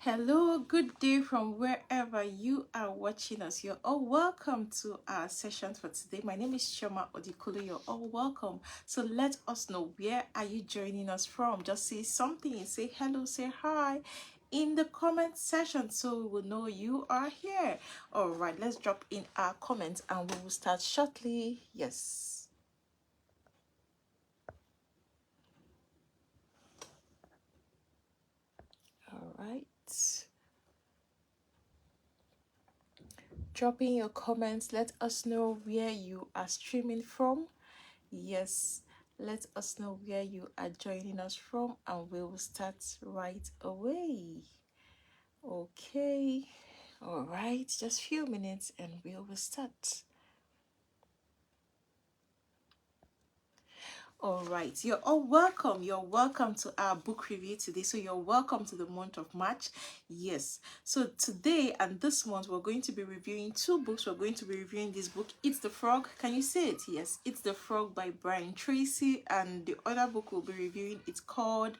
Hello, good day from wherever you are watching us. You're all welcome to our session for today. My name is Shoma Odikulu. You're all welcome. So let us know, where are you joining us from? Just say something, say hello, say hi in the comment section so we will know you are here. All right, let's drop in our comments and we will start shortly. Yes. All right. Drop in your comments. Let us know where you are streaming from. Yes, let us know where you are joining us from and we will start right away. Okay. All right, just few minutes and we will start. All right, you're all welcome. You're welcome to our book review today. So you're welcome to the month of March. Yes. So today and this month we're going to be reviewing two books. We're going to be reviewing this book, It's the Frog. Can you say it? Yes, It's the Frog by Brian Tracy, and the other book we'll be reviewing, it's called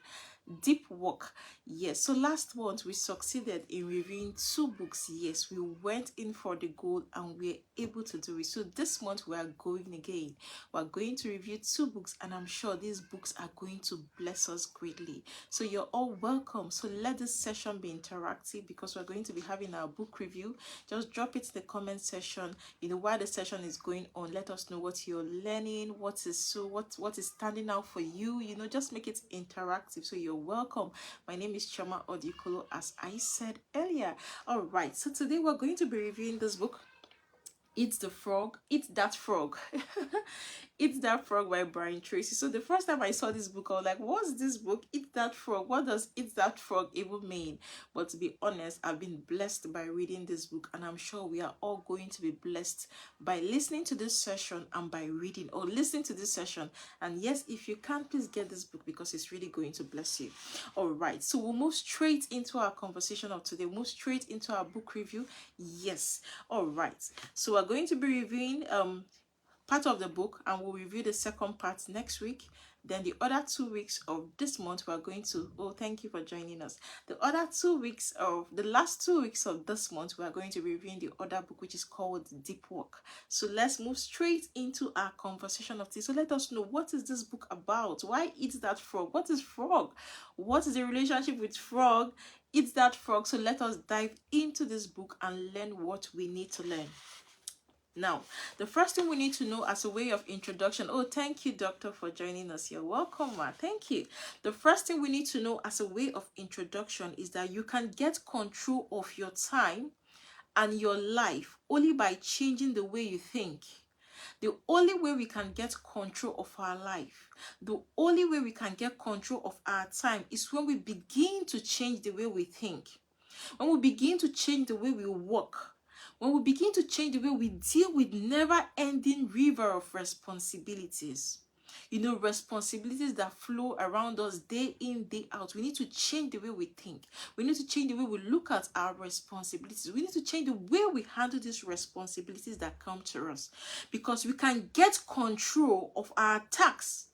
Deep Work. Yes, so last month we succeeded in reviewing two books. Yes, we went in for the goal and we were able to do it. So this month we are going again. We're going to review two books and I'm sure these books are going to bless us greatly. So you're all welcome. So let this session be interactive because we're going to be having our book review. Just drop it in the comment section. While the session is going on, let us know what you're learning, what is standing out for you. Just make it interactive. So you're welcome. My name is Choma Odikolo, as I said earlier. All right, so today we're going to be reviewing this book, It's the Frog, It's That Frog. It's That Frog by Brian Tracy. So the first time I saw this book, I was like, what's this book? It's That Frog. What does It's That Frog even mean? But to be honest, I've been blessed by reading this book, and I'm sure we are all going to be blessed by listening to this session and by reading or listening to this session. And yes, if you can, please get this book because it's really going to bless you. All right, so we'll move straight into our conversation of today. Move straight into our book review. Yes. All right, so we're going to be reviewing part of the book and we'll review the second part next week. Then the other 2 weeks of this month we're going to, thank you for joining us, the last 2 weeks of this month we are going to be reviewing the other book, which is called Deep Work. So let's move straight into our conversation of this. So let us know, what is this book about? Why It's That Frog? What is frog? What is the relationship with frog? It's That Frog. So let us dive into this book and learn what we need to learn. Now, the first thing we need to know as a way of introduction, thank you, doctor, for joining us. You're welcome, ma. Thank you. The first thing we need to know as a way of introduction is that you can get control of your time and your life only by changing the way you think. The only way we can get control of our life, the only way we can get control of our time is when we begin to change the way we think. When we begin to change the way we work, when we begin to change the way we deal with never-ending river of responsibilities, responsibilities that flow around us day in, day out. We need to change the way we think. We need to change the way we look at our responsibilities. We need to change the way we handle these responsibilities that come to us, because we can get control of our tasks,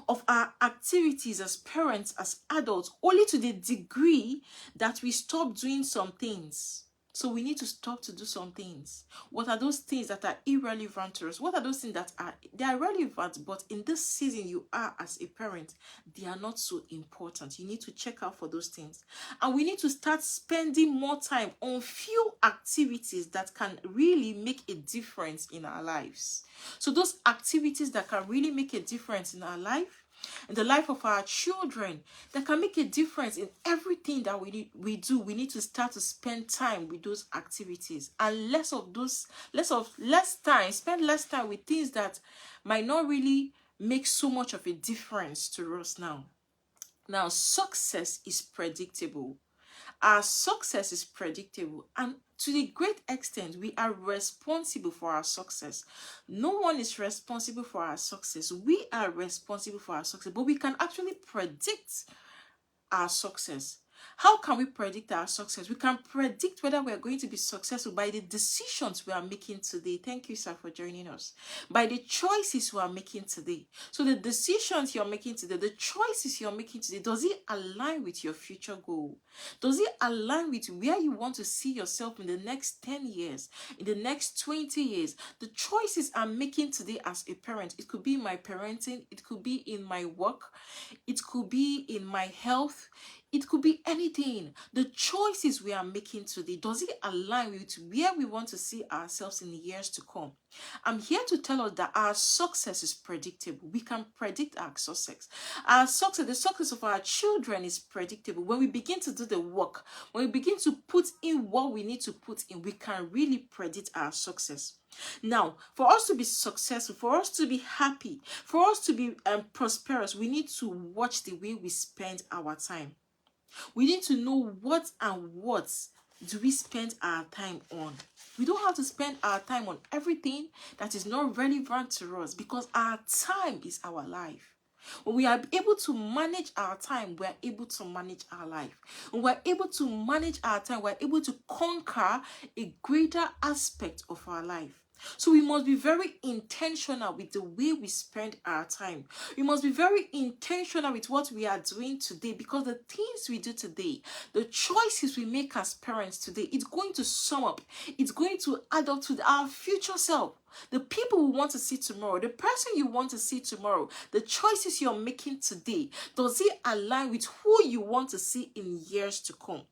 of our activities as parents, as adults, only to the degree that we stop doing some things. So we need to stop to do some things. What are those things that are irrelevant to us? What are those things that they are relevant, but in this season you are as a parent, they are not so important. You need to check out for those things. And we need to start spending more time on few activities that can really make a difference in our lives. So those activities that can really make a difference in our life, in the life of our children, that can make a difference in everything that we do, we need to start to spend time with those activities, and spend less time with things that might not really make so much of a difference to us. Now, success is predictable. Our success is predictable, and to the great extent, we are responsible for our success. No one is responsible for our success. We are responsible for our success, but we can actually predict our success. How can we predict our success? We can predict whether we are going to be successful by the decisions we are making today. Thank you, sir, for joining us. By the choices we are making today. So the decisions you're making today, the choices you're making today, does it align with your future goal? Does it align with where you want to see yourself in the next 10 years, in the next 20 years? The choices I'm making today as a parent, it could be in my parenting, it could be in my work, it could be in my health, it could be anything. The choices we are making today, does it align with where we want to see ourselves in the years to come? I'm here to tell us that our success is predictable. We can predict our success. Our success, the success of our children is predictable. When we begin to do the work, when we begin to put in what we need to put in, we can really predict our success. Now, for us to be successful, for us to be happy, for us to be prosperous, we need to watch the way we spend our time. We need to know what do we spend our time on. We don't have to spend our time on everything that is not relevant to us, because our time is our life. When we are able to manage our time, we are able to manage our life. When we are able to manage our time, we are able to conquer a greater aspect of our life. So we must be very intentional with the way we spend our time. We must be very intentional with what we are doing today, because the things we do today, the choices we make as parents today, it's going to sum up. It's going to add up to our future self. The people we want to see tomorrow, the person you want to see tomorrow, the choices you're making today, does it align with who you want to see in years to come?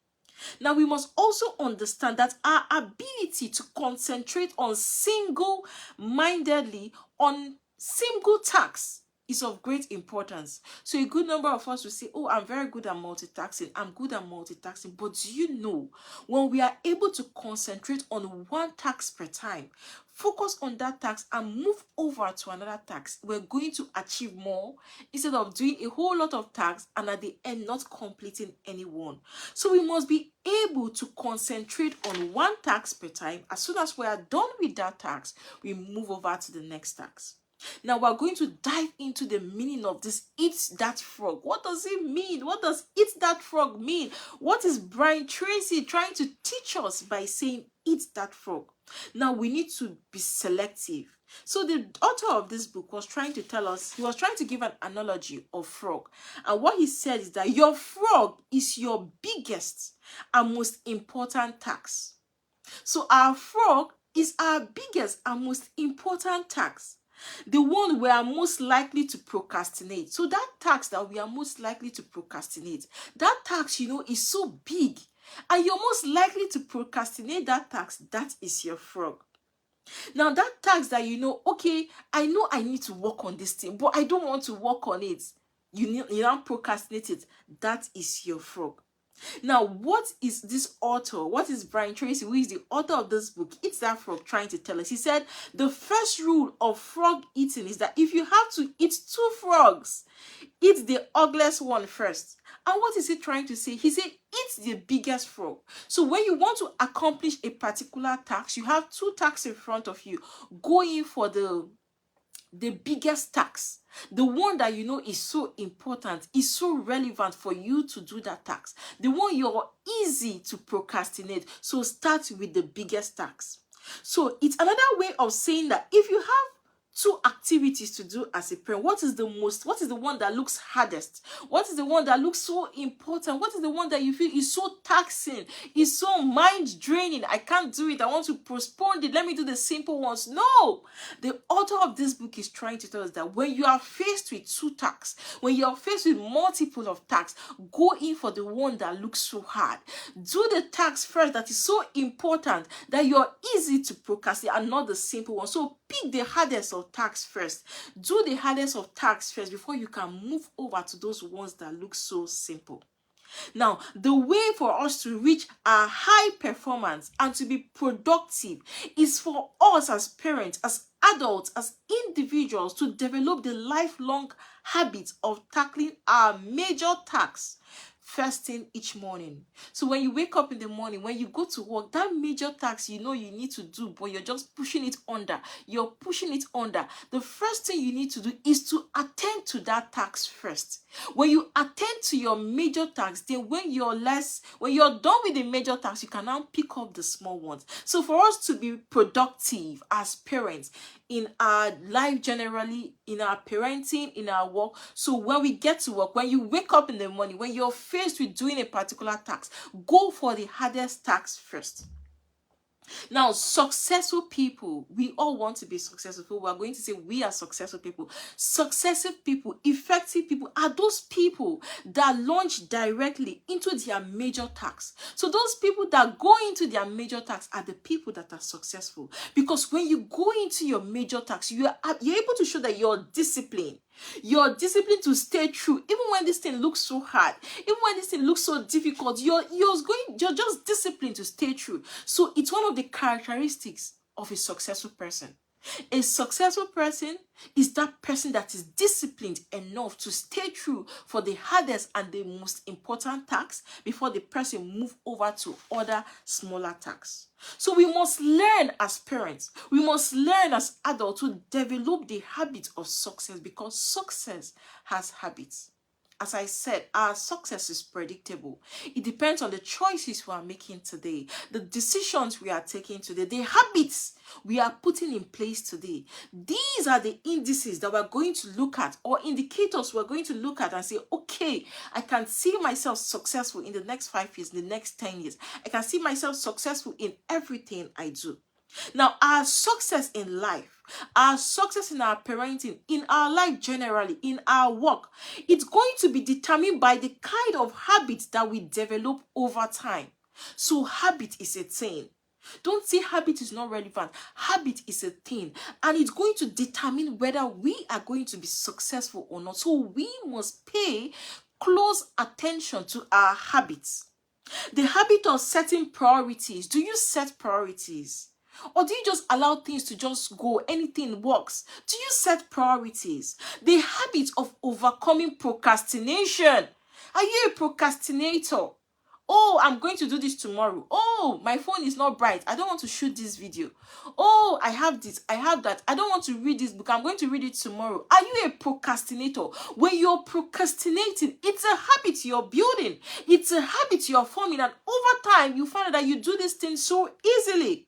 Now, we must also understand that our ability to concentrate on single-mindedly on single tasks is of great importance. So a good number of us will say, oh, I'm very good at multitasking. I'm good at multitasking. But do you know, when we are able to concentrate on one task per time, focus on that task and move over to another task, we're going to achieve more instead of doing a whole lot of tasks and at the end not completing any one. So we must be able to concentrate on one task per time. As soon as we are done with that task, we move over to the next task. Now we're going to dive into the meaning of this eat that frog. What does it mean? What does eat that frog mean? What is Brian Tracy trying to teach us by saying eat that frog? Now we need to be selective. So the author of this book was trying to tell us, he was trying to give an analogy of frog. And what he said is that your frog is your biggest and most important task. So our frog is our biggest and most important task. The one we are most likely to procrastinate. So that task that we are most likely to procrastinate, that task, is so big, and you're most likely to procrastinate that task. That is your frog. Now that task that okay, I know I need to work on this thing, but I don't want to work on it. You don't procrastinate it. That is your frog. Now, what is this author? What is Brian Tracy, who is the author of this book, Eat That Frog, trying to tell us? He said the first rule of frog eating is that if you have to eat 2 frogs, eat the ugliest one first. And what is he trying to say? He said eat the biggest frog. So when you want to accomplish a particular task, you have 2 tasks in front of you. Go in for the biggest task, the one that is so important, is so relevant for you to do that task, the one you're easy to procrastinate. So start with the biggest task. So it's another way of saying that if you have 2 activities to do as a parent, what is the one that looks hardest? What is the one that looks so important? What is the one that you feel is so taxing, is so mind draining? I can't do it. I want to postpone it. Let me do the simple ones. No, the author of this book is trying to tell us that when you are faced with 2 tasks, when you are faced with multiple of tasks, go in for the one that looks so hard. Do the task first that is so important that you're easy to procrastinate, and not the simple one. So pick the hardest of tasks first. Do the hardest of tasks first before you can move over to those ones that look so simple. Now, the way for us to reach our high performance and to be productive is for us as parents, as adults, as individuals, to develop the lifelong habit of tackling our major tasks first thing each morning. So when you wake up in the morning, when you go to work, that major task you know you need to do, but you're just pushing it under. You're pushing it under. The first thing you need to do is to attend to that task first. When you attend to your major tasks, then when you're done with the major tasks, you can now pick up the small ones. So for us to be productive as parents in our life generally, in our parenting, in our work, so when we get to work, when you wake up in the morning, when you're faced with doing a particular task, go for the hardest task first. Now, successful people, we all want to be successful. We are going to say we are successful people. Successful people, effective people are those people that launch directly into their major tasks. So those people that go into their major tasks are the people that are successful. Because when you go into your major tasks, you're able to show that you're disciplined. You're disciplined to stay true, even when this thing looks so hard, even when this thing looks so difficult. You're just disciplined to stay true. So it's one of the characteristics of a successful person. A successful person is that person that is disciplined enough to stay true for the hardest and the most important tasks before the person move over to other smaller tasks. So we must learn as parents, we must learn as adults to develop the habit of success, because success has habits. As I said, our success is predictable. It depends on the choices we are making today, the decisions we are taking today, the habits we are putting in place today. These are the indices that we're going to look at, or indicators we're going to look at and say, okay, I can see myself successful in the next 5 years, in the next 10 years. I can see myself successful in everything I do. Now, our success in life, our success in our parenting, in our life generally, in our work, it's going to be determined by the kind of habits that we develop over time. So habit is a thing. Don't say habit is not relevant. Habit is a thing, and it's going to determine whether we are going to be successful or not. So we must pay close attention to our habits. The habit of setting priorities. Do you set priorities? Or do you just allow things to just go? Anything works. Do you set priorities? The habit of overcoming procrastination. Are you a procrastinator? Oh, I'm going to do this tomorrow. Oh, my phone is not bright. I don't want to shoot this video. Oh, I have this. I have that. I don't want to read this book. I'm going to read it tomorrow. Are you a procrastinator? When you're procrastinating, it's a habit you're building. It's a habit you're forming. And over time, you find that you do this thing so easily.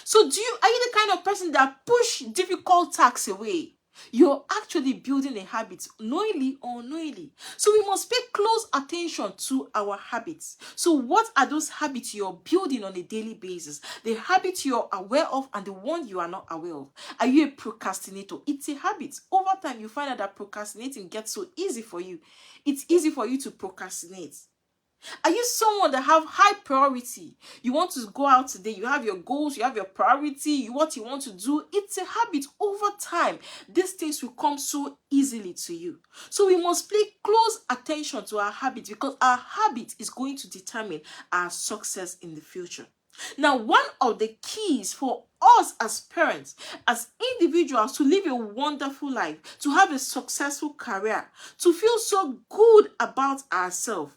So are you the kind of person that push difficult tasks away? You're actually building a habit, knowingly or unknowingly. So we must pay close attention to our habits. So what are those habits you're building on a daily basis? The habits you're aware of and the one you are not aware of. Are you a procrastinator? It's a habit. Over time, you find out that procrastinating gets so easy for you. It's easy for you to procrastinate. Are you someone that have high priority? You want to go out today, you have your goals, you have your priority, what you want to do. It's a habit. Over time, these things will come so easily to you. So we must pay close attention to our habits, because our habit is going to determine our success in the future. Now, one of the keys for us as parents, as individuals, to live a wonderful life, to have a successful career, to feel so good about ourselves,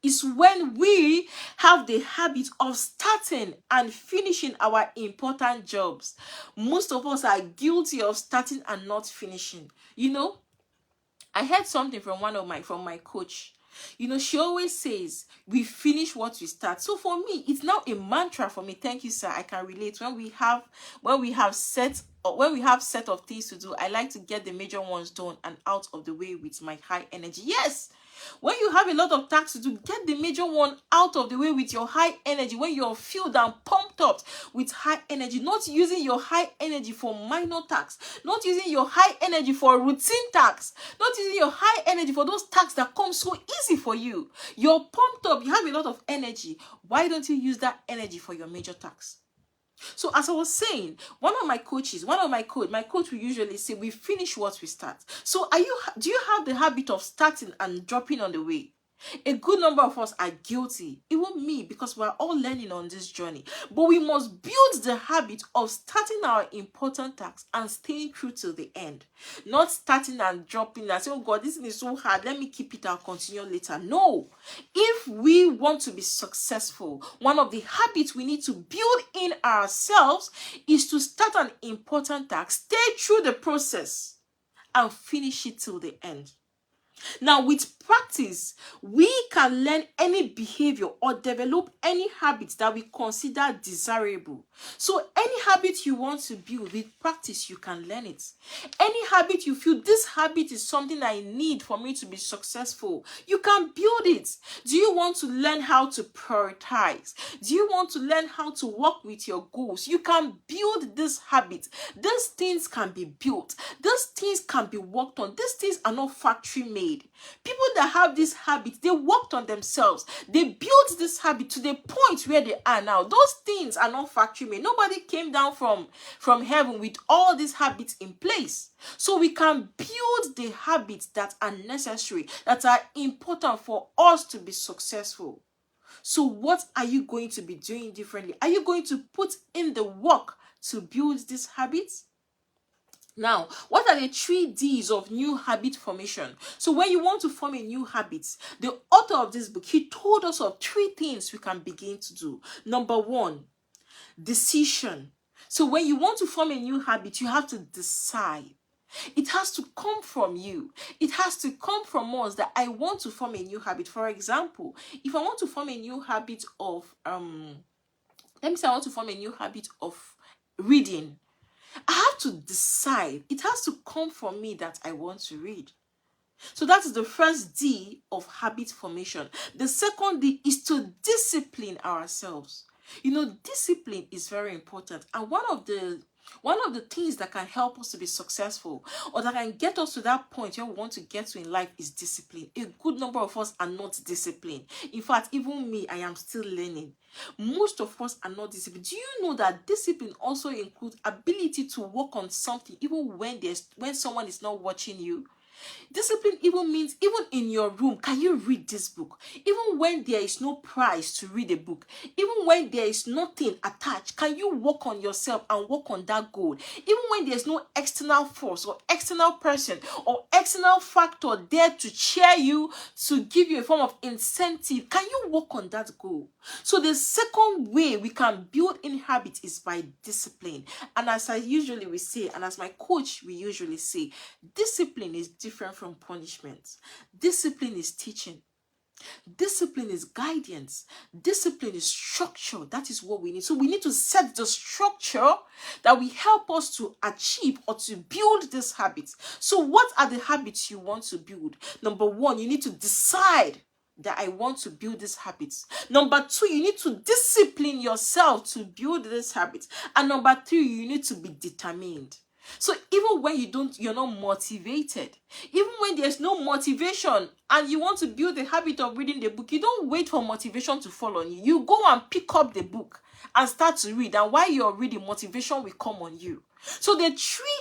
is when we have the habit of starting and finishing our important jobs. Most of us are guilty of starting and not finishing. You know, I heard something from my coach. You know, she always says, we finish what we start. So for me, it's now a mantra for me. Thank you, sir. I can relate. When we have set of things to do, I like to get the major ones done and out of the way with my high energy. Yes. When you have a lot of tasks to do, get the major one out of the way with your high energy. When you're filled and pumped up with high energy, not using your high energy for minor tasks, not using your high energy for routine tasks, not using your high energy for those tasks that come so easy for you. You're pumped up, you have a lot of energy. Why don't you use that energy for your major tasks? So as I was saying, my coach will usually say, we finish what we start. So do you have the habit of starting and dropping on the way? A good number of us are guilty, even me, because we're all learning on this journey. But we must build the habit of starting our important tasks and staying true to the end. Not starting and dropping and saying, oh God, this is so hard, let me keep it, I'll continue later. No. If we want to be successful, one of the habits we need to build in ourselves is to start an important task, stay through the process, and finish it till the end. Now, with practice, we can learn any behavior or develop any habits that we consider desirable. So, any habit you want to build, with practice, you can learn it. Any habit you feel, this habit is something I need for me to be successful, you can build it. Do you want to learn how to prioritize? Do you want to learn how to work with your goals? You can build this habit. These things can be built. These things can be worked on. These things are not factory made. People that have this habit, they worked on themselves. They built this habit to the point where they are now. Those things are not factory made. Nobody came down from heaven with all these habits in place. So we can build the habits that are necessary, that are important for us to be successful. So what are you going to be doing differently? Are you going to put in the work to build these habits? Now, what are the 3 Ds of new habit formation? So when you want to form a new habit, the author of this book, he told us of 3 things we can begin to do. Number 1, decision. So when you want to form a new habit, you have to decide. It has to come from you. It has to come from us that I want to form a new habit. For example, if I want to form a new habit of, let me say I want to form a new habit of reading, I have to decide. It has to come from me that I want to read. So that is the first D of habit formation. The second D is to discipline ourselves. You know, discipline is very important. And one of the things that can help us to be successful, or that can get us to that point where we want to get to in life, is discipline. A good number of us are not disciplined. In fact, even me, I am still learning. Most of us are not disciplined. Do you know that discipline also includes ability to work on something even when someone is not watching you? Discipline even means, even in your room, can you read this book? Even when there is no prize to read a book, even when there is nothing attached, can you work on yourself and work on that goal? Even when there's no external force or external person or external factor there to cheer you, to give you a form of incentive, can you work on that goal? So the second way we can build in habits is by discipline. And as I usually will say, and as my coach we usually say, discipline is different from punishment. Discipline is teaching. Discipline is guidance. Discipline is structure. That is what we need. So we need to set the structure that will help us to achieve or to build this habit. So what are the habits you want to build? Number 1, you need to decide that I want to build these habits. Number 2, you need to discipline yourself to build this habit. And number 3, you need to be determined. So even when you're not motivated, even when there's no motivation and you want to build the habit of reading the book, you don't wait for motivation to fall on you. You go and pick up the book and start to read. And while you're reading, motivation will come on you. So the 3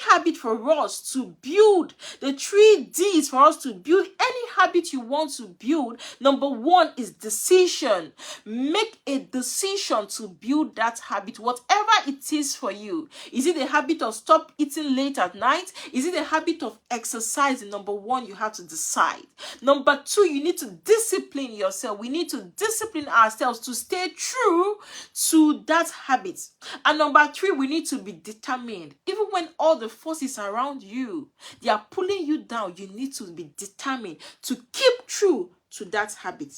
habits for us to build, the 3 Ds for us to build any habit you want to build. Number 1 is decision. Make a decision to build that habit, whatever it is for you. Is it a habit of stop eating late at night? Is it a habit of exercising? Number 1, you have to decide. Number 2, you need to discipline yourself. We need to discipline ourselves to stay true to that habit. And number 3, we need to be determined. Even when all the forces around you, they are pulling you down, you need to be determined to keep true to that habit.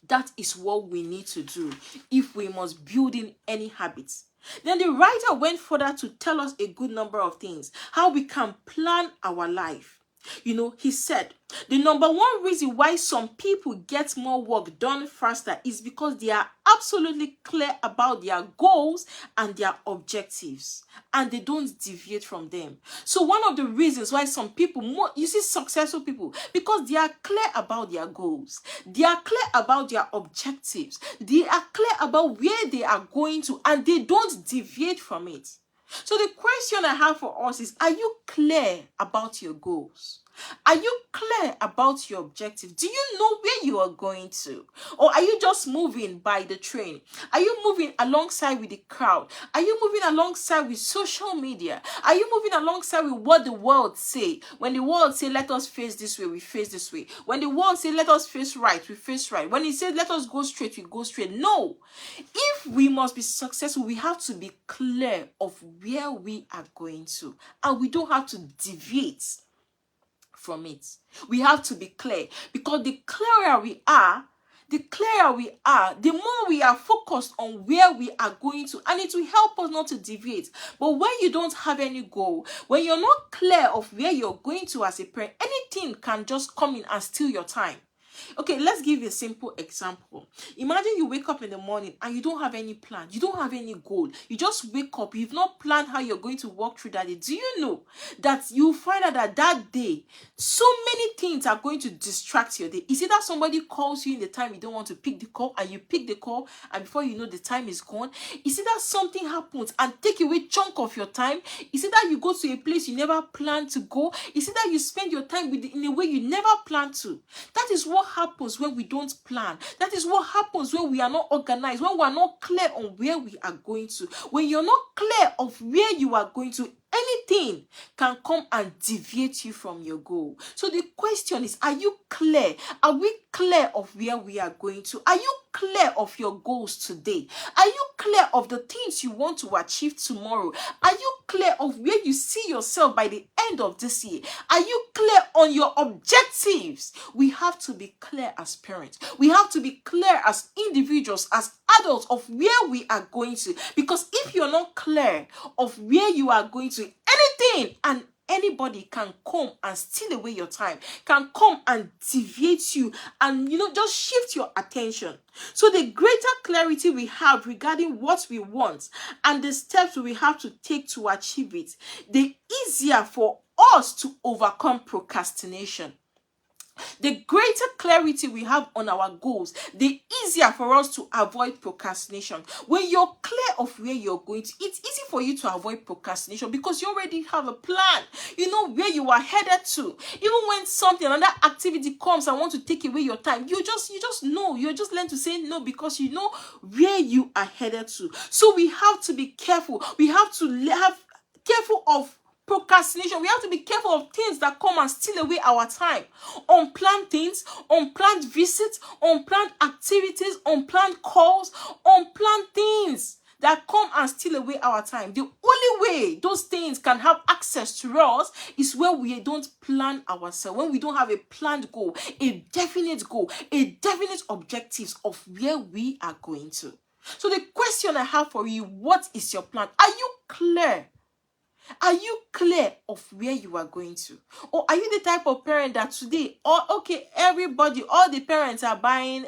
That is what we need to do if we must build in any habits. Then the writer went further to tell us a good number of things, how we can plan our life. You know, he said, the number 1 reason why some people get more work done faster is because they are absolutely clear about their goals and their objectives, and they don't deviate from them. So one of the reasons why some people, you see successful people, because they are clear about their goals, they are clear about their objectives, they are clear about where they are going to, and they don't deviate from it. So the question I have for us is, are you clear about your goals? Are you clear about your objective? Do you know where you are going to? Or are you just moving by the train? Are you moving alongside with the crowd? Are you moving alongside with social media? Are you moving alongside with what the world say? When the world say, let us face this way, we face this way. When the world say, let us face right, we face right. When it says, let us go straight, we go straight. No. If we must be successful, we have to be clear of where we are going to. And we don't have to deviate from it. We have to be clear, because the clearer we are, the more we are focused on where we are going to, and it will help us not to deviate. But when you don't have any goal, when you're not clear of where you're going to as a parent, anything can just come in and steal your time. Okay, let's give you a simple example. Imagine you wake up in the morning and you don't have any plan. You don't have any goal. You just wake up. You've not planned how you're going to walk through that day. Do you know that you find out that day, so many things are going to distract your day? Is it that somebody calls you in the time you don't want to pick the call, and you pick the call, and before you know, the time is gone? Is it that something happens and take away chunk of your time? Is it that you go to a place you never planned to go? Is it that you spend your time in a way you never planned to? That is what happens when we don't plan. That is what happens when we are not organized, when we are not clear on where we are going to. When you're not clear of where you are going to, anything can come and deviate you from your goal. So the question is, are you clear? Are we clear of where we are going to? Are you clear of your goals today? Are you clear of the things you want to achieve tomorrow? Are you clear of where you see yourself by the end of this year? Are you clear on your objectives? We have to be clear as parents. We have to be clear as individuals, as adults, of where we are going to. Because if you're not clear of where you are going to, anything and anybody can come and steal away your time, can come and deviate you, and just shift your attention. So the greater clarity we have regarding what we want and the steps we have to take to achieve it, the easier for us to overcome procrastination. The greater clarity we have on our goals, the easier for us to avoid procrastination. When you're clear of where you're going to, it's easy for you to avoid procrastination because you already have a plan. You know where you are headed to. Even when another activity comes and want to take away your time, you just know. You just learn to say no because you know where you are headed to. So we have to be careful. We have to have careful of procrastination. We have to be careful of things that come and steal away our time. Unplanned things, unplanned visits, unplanned activities, unplanned calls, unplanned things that come and steal away our time. The only way those things can have access to us is when we don't plan ourselves, when we don't have a planned goal, a definite objectives of where we are going to. So the question I have for you, what is your plan? Are you clear? Are you clear of where you are going to? Or are you the type of parent that today, all the parents are buying,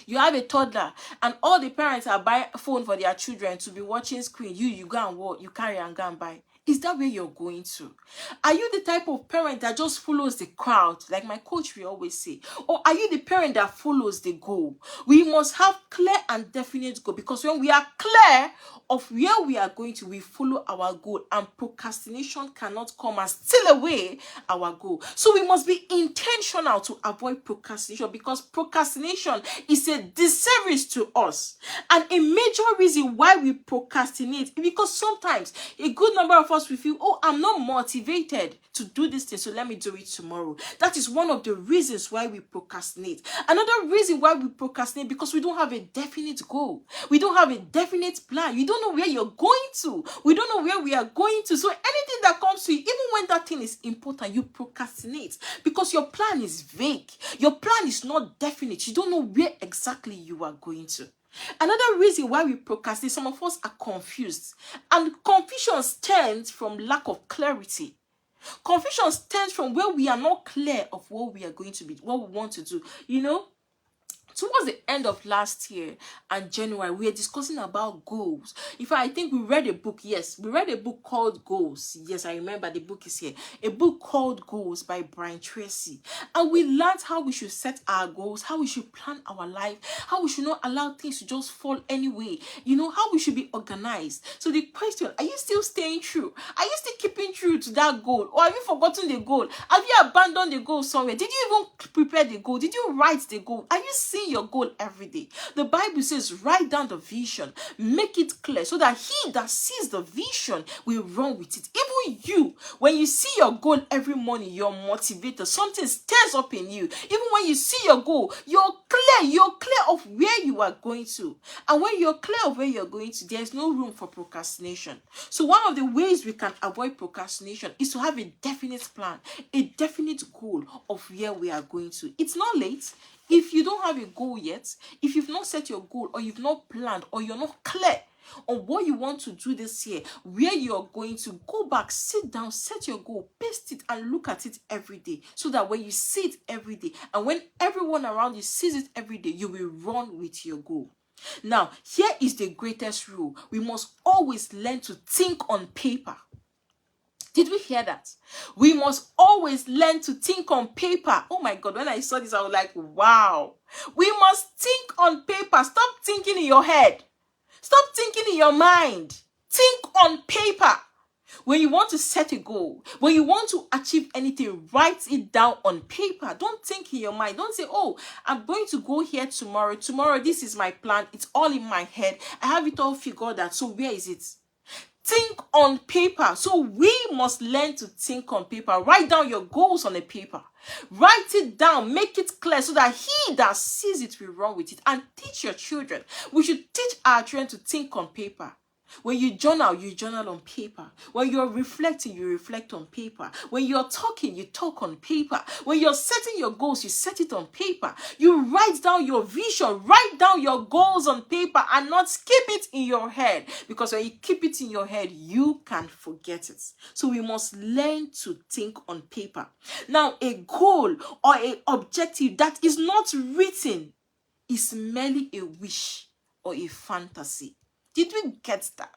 you have a toddler and all the parents are buying a phone for their children to be watching screen. You go and what? You carry and go and buy. Is that where you're going to? Are you the type of parent that just follows the crowd, like my coach will always say? Or are you the parent that follows the goal? We must have clear and definite goal, because when we are clear of where we are going to, we follow our goal, and procrastination cannot come and steal away our goal. So we must be intentional to avoid procrastination, because procrastination is a disservice to us. And a major reason why we procrastinate is because sometimes a good number of us, we feel, I'm not motivated to do this thing, so let me do it tomorrow. That is one of the reasons why we procrastinate. Another reason why we procrastinate, because we don't have a definite goal. We don't have a definite plan. You don't know where you're going to. We don't know where we are going to. So anything that comes to you, even when that thing is important, you procrastinate because your plan is vague. Your plan is not definite. You don't know where exactly you are going to. Another reason why we procrastinate, some of us are confused. And confusion stems from lack of clarity. Confusion stems from where we are not clear of what we are going to be, what we want to do. Towards the end of last year and January, we were discussing about goals. In fact, I think we read a book. Yes, we read a book called Goals. Yes, I remember the book is here. A book called Goals by Tracy. And we learned how we should set our goals, how we should plan our life, how we should not allow things to just fall anyway. You know, how we should be organized. So the question, are you still staying true? Are you still keeping true to that goal? Or have you forgotten the goal? Have you abandoned the goal somewhere? Did you even prepare the goal? Did you write the goal? Are you seeing your goal every day? The Bible says, write down the vision, make it clear so that he that sees the vision will run with it. Even you, when you see your goal every morning, you're motivated. Something stirs up in you. Even when you see your goal, you're clear of where you are going to. And when you're clear of where you're going to, there's no room for procrastination. So one of the ways we can avoid procrastination is to have a definite plan, a definite goal of where we are going to. It's not late. If you don't have a goal yet, if you've not set your goal, or you've not planned, or you're not clear on what you want to do this year, where you're going to, go back, sit down, set your goal, paste it, and look at it every day, so that when you see it every day, and when everyone around you sees it every day, you will run with your goal. Now, here is the greatest rule. We must always learn to think on paper. Did we hear that? We must always learn to think on paper. Oh my God, when I saw this, I was like, wow. We must think on paper. Stop thinking in your head. Stop thinking in your mind. Think on paper. When you want to set a goal, when you want to achieve anything, write it down on paper. Don't think in your mind. Don't say, oh, I'm going to go here tomorrow. Tomorrow, this is my plan. It's all in my head. I have it all figured out. So where is it? Think on paper. So we must learn to think on paper. Write down your goals on a paper. Write it down. Make it clear so that he that sees it will run with it. And teach your children. We should teach our children to think on paper. When you journal on paper. When you're reflecting, you reflect on paper. When you're talking, you talk on paper. When you're setting your goals, you set it on paper. You write down your vision, write down your goals on paper, and not keep it in your head. Because when you keep it in your head, you can forget it. So we must learn to think on paper. Now, a goal or an objective that is not written is merely a wish or a fantasy. Did we get that?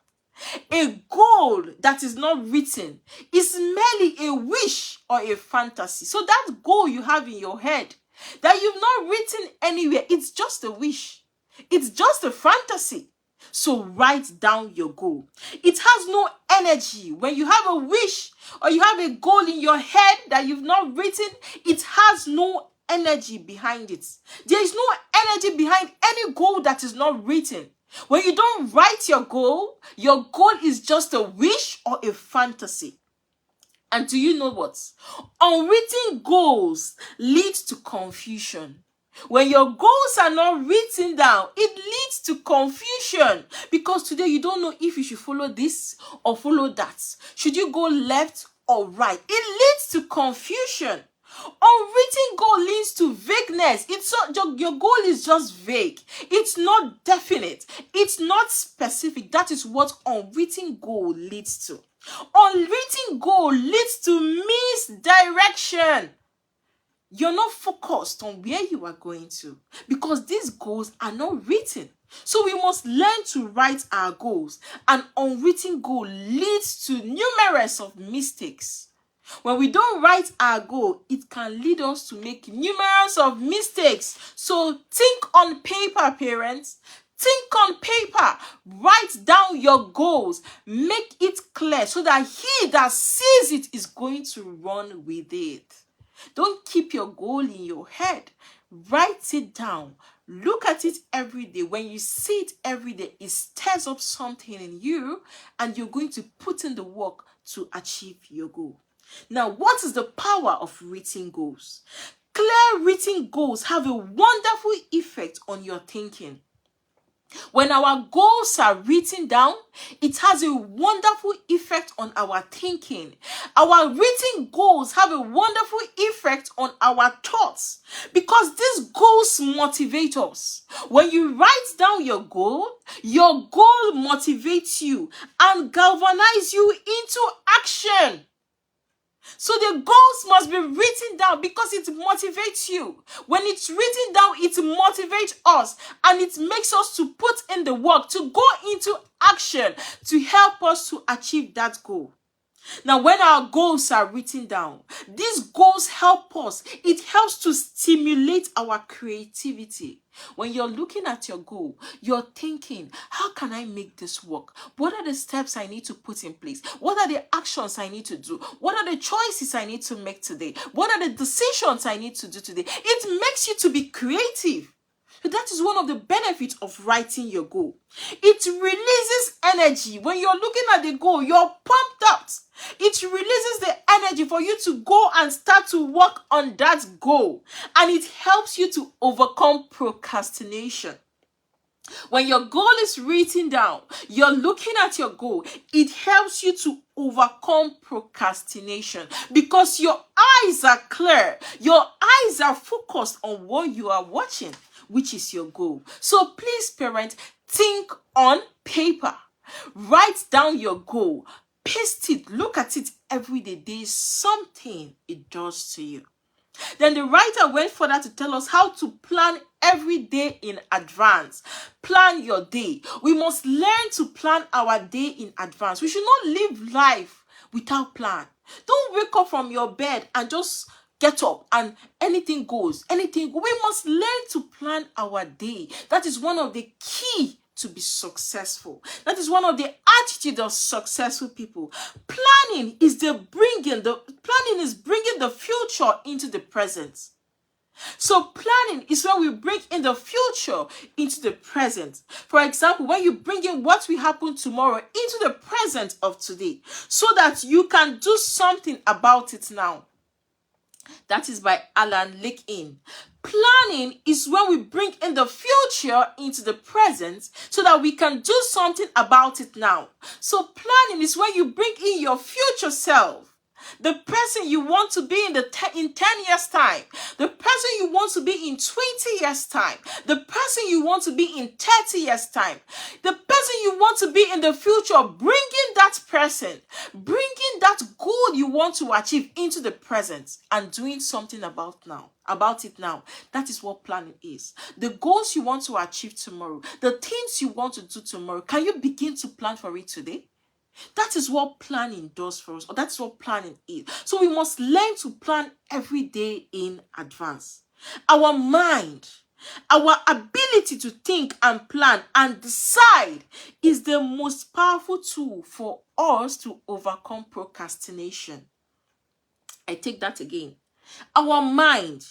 A goal that is not written is merely a wish or a fantasy. So that goal you have in your head that you've not written anywhere, it's just a wish. It's just a fantasy. So write down your goal. It has no energy. When you have a wish or you have a goal in your head that you've not written, it has no energy behind it. There is no energy behind any goal that is not written. When you don't write your goal is just a wish or a fantasy. And do you know what? Unwritten goals lead to confusion. When your goals are not written down, it leads to confusion. Because today you don't know if you should follow this or follow that. Should you go left or right? It leads to confusion. Unwritten goal leads to vagueness. It's not, your goal is just vague. It's not definite. It's not specific. That is what unwritten goal leads to. Unwritten goal leads to misdirection. You're not focused on where you are going to because these goals are not written. So we must learn to write our goals. An unwritten goal leads to numerous of mistakes. When we don't write our goal, it can lead us to make numerous of mistakes. So think on paper, parents. Think on paper. Write down your goals. Make it clear so that he that sees it is going to run with it. Don't keep your goal in your head. Write it down. Look at it every day. When you see it every day, it stirs up something in you and you're going to put in the work to achieve your goal. Now, what is the power of written goals? Clear written goals have a wonderful effect on your thinking. When our goals are written down, it has a wonderful effect on our thinking. Our written goals have a wonderful effect on our thoughts because these goals motivate us. When you write down your goal motivates you and galvanizes you into action. So the goals must be written down because it motivates you. When it's written down, it motivates us and it makes us to put in the work, to go into action to help us to achieve that goal. Now, when our goals are written down, these goals help us. It helps to stimulate our creativity. When you're looking at your goal, you're thinking, how can I make this work? What are the steps I need to put in place? What are the actions I need to do? What are the choices I need to make today? What are the decisions I need to do today? It makes you to be creative. That is one of the benefits of writing your goal. It releases energy. When you're looking at the goal, you're pumped up. It releases the energy for you to go and start to work on that goal. And it helps you to overcome procrastination. When your goal is written down, you're looking at your goal, it helps you to overcome procrastination because your eyes are clear. Your eyes are focused on what you are watching, which is your goal. So please, parents, think on paper. Write down your goal. Paste it. Look at it every day. There is something it does to you. Then the writer went further to tell us how to plan every day in advance. Plan your day. We must learn to plan our day in advance. We should not live life without plan. Don't wake up from your bed and just get up and anything goes. We must learn to plan our day. That is one of the key to be successful. That is one of the attitudes of successful people. Planning is bringing the future into the present. So planning is when we bring in the future into the present. For example, when you bring in what will happen tomorrow into the present of today, so that you can do something about it now. That is by Alan Lakein. Planning is when we bring in the future into the present so that we can do something about it now. So planning is when you bring in your future self. The person you want to be in 10 years time, the person you want to be in 20 years time, the person you want to be in 30 years time, the person you want to be in the future, bringing that person, bringing that goal you want to achieve into the present and doing something about it now. That is what planning is. The goals you want to achieve tomorrow, the things you want to do tomorrow, can you begin to plan for it today? That is what planning does for us, or that's what planning is. So we must learn to plan every day in advance. Our mind, our ability to think and plan and decide is the most powerful tool for us to overcome procrastination. I take that again. Our mind,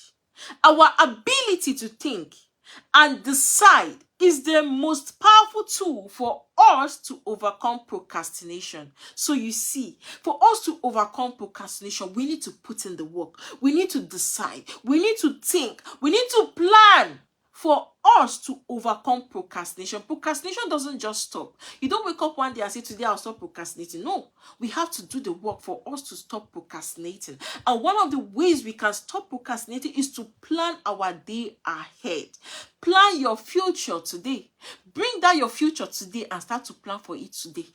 our ability to think and decide is the most powerful tool for us to overcome procrastination. So you see, for us to overcome procrastination, we need to put in the work. We need to decide. We need to think. We need to plan for us to overcome procrastination. Procrastination doesn't just stop. You don't wake up one day and say, today I'll stop procrastinating. No, we have to do the work for us to stop procrastinating. And one of the ways we can stop procrastinating is to plan our day ahead. Plan your future today. Bring down your future today and start to plan for it today.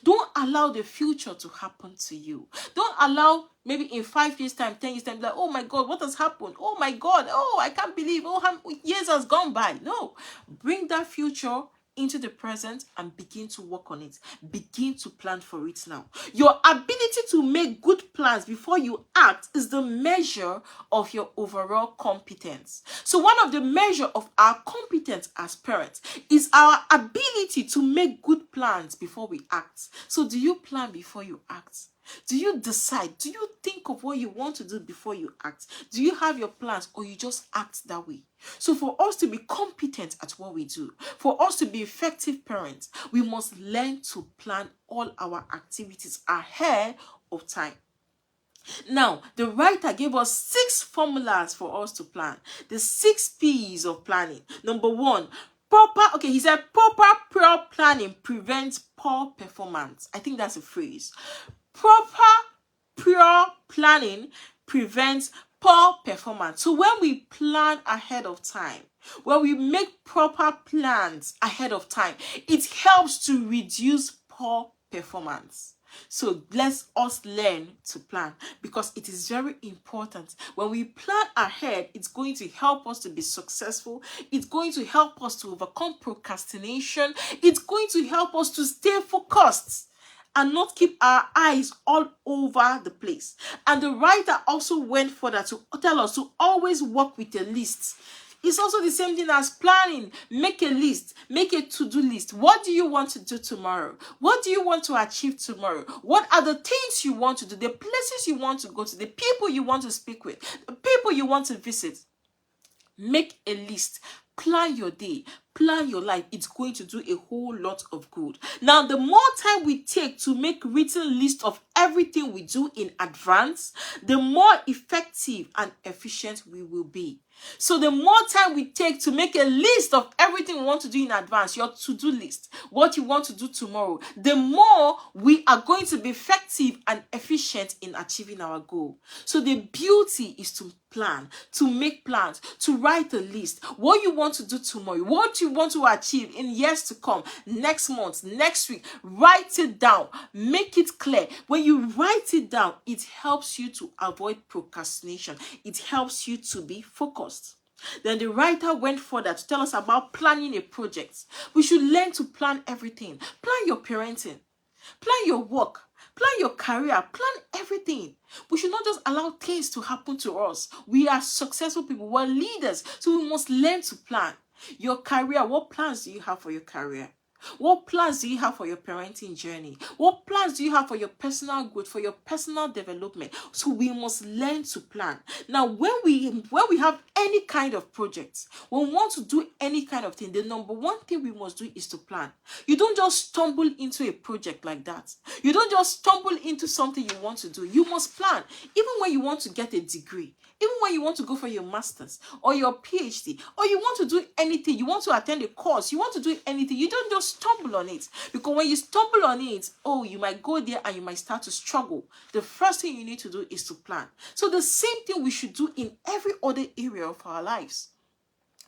Don't allow the future to happen to you. Don't allow maybe in 5 years time, 10 years time, like, oh my God, what has happened? Oh my God, oh, I can't believe, oh, how years has gone by. No, bring that future into the present and begin to work on it. Begin to plan for it now. Your ability to make good plans before you act is the measure of your overall competence. So one of the measures of our competence as parents is our ability to make good plans before we act. So do you plan before you act? Do you decide? Do you think of what you want to do before you act? Do you have your plans or you just act that way? So for us to be competent at what we do, for us to be effective parents, we must learn to plan all our activities ahead of time. Now, the writer gave us 6 formulas for us to plan. The 6 P's of planning. Number 1, he said proper pure planning prevents poor performance. I think that's a phrase. Proper pure planning prevents poor performance. So when we plan ahead of time, when we make proper plans ahead of time, it helps to reduce poor performance. So let us learn to plan, because it is very important. When we plan ahead, it's going to help us to be successful. It's going to help us to overcome procrastination. It's going to help us to stay focused and not keep our eyes all over the place. And the writer also went further to tell us to always work with a list. It's also the same thing as planning. Make a list. Make a to-do list. What do you want to do tomorrow? What do you want to achieve tomorrow? What are the things you want to do? The places you want to go to? The people you want to speak with? The people you want to visit? Make a list. Plan your day. Plan your life. It's going to do a whole lot of good. Now, the more time we take to make written list of everything we do in advance, the more effective and efficient we will be. So the more time we take to make a list of everything we want to do in advance, your to-do list, what you want to do tomorrow, the more we are going to be effective and efficient in achieving our goal. So the beauty is to plan, to make plans, to write a list. What you want to do tomorrow, what you want to achieve in years to come, next month, next week. Write it down. Make it clear. When you write it down, it helps you to avoid procrastination. It helps you to be focused. Then the writer went further to tell us about planning a project. We should learn to plan everything. Plan your parenting. Plan your work. Plan your career. Plan everything. We should not just allow things to happen to us. We are successful people. We're leaders. So we must learn to plan. Your career. What plans do you have for your career? What plans do you have for your parenting journey? What plans do you have for your personal growth, for your personal development? So we must learn to plan. Now, when we have any kind of project, when we want to do any kind of thing, the number one thing we must do is to plan. You don't just stumble into a project like that. You don't just stumble into something you want to do. You must plan. Even when you want to get a degree, even when you want to go for your master's or your PhD, or you want to do anything, you want to attend a course, you want to do anything, you don't just stumble on it. Because when you stumble on it, you might go there and you might start to struggle. The first thing you need to do is to plan. So the same thing we should do in every other area of our lives.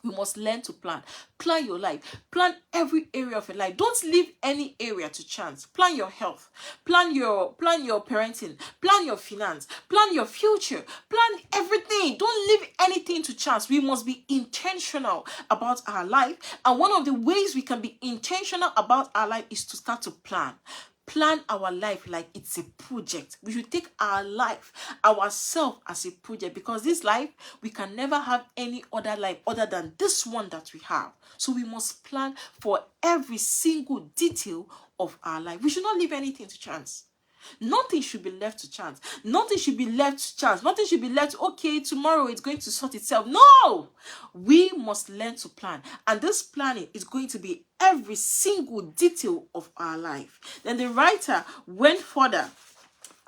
We must learn to plan. Plan your life. Plan every area of your life. Don't leave any area to chance. Plan your health. Plan your parenting. Plan your finance. Plan your future. Plan everything. Don't leave anything to chance. We must be intentional about our life. And one of the ways we can be intentional about our life is to start to plan. Plan our life like it's a project. We should take our life, ourselves as a project, because this life, we can never have any other life other than this one that we have. So we must plan for every single detail of our life. We should not leave anything to chance. Nothing should be left to chance. Nothing should be left to chance. Nothing should be left, okay, tomorrow it's going to sort itself. No! We must learn to plan. And this planning is going to be every single detail of our life. Then the writer went further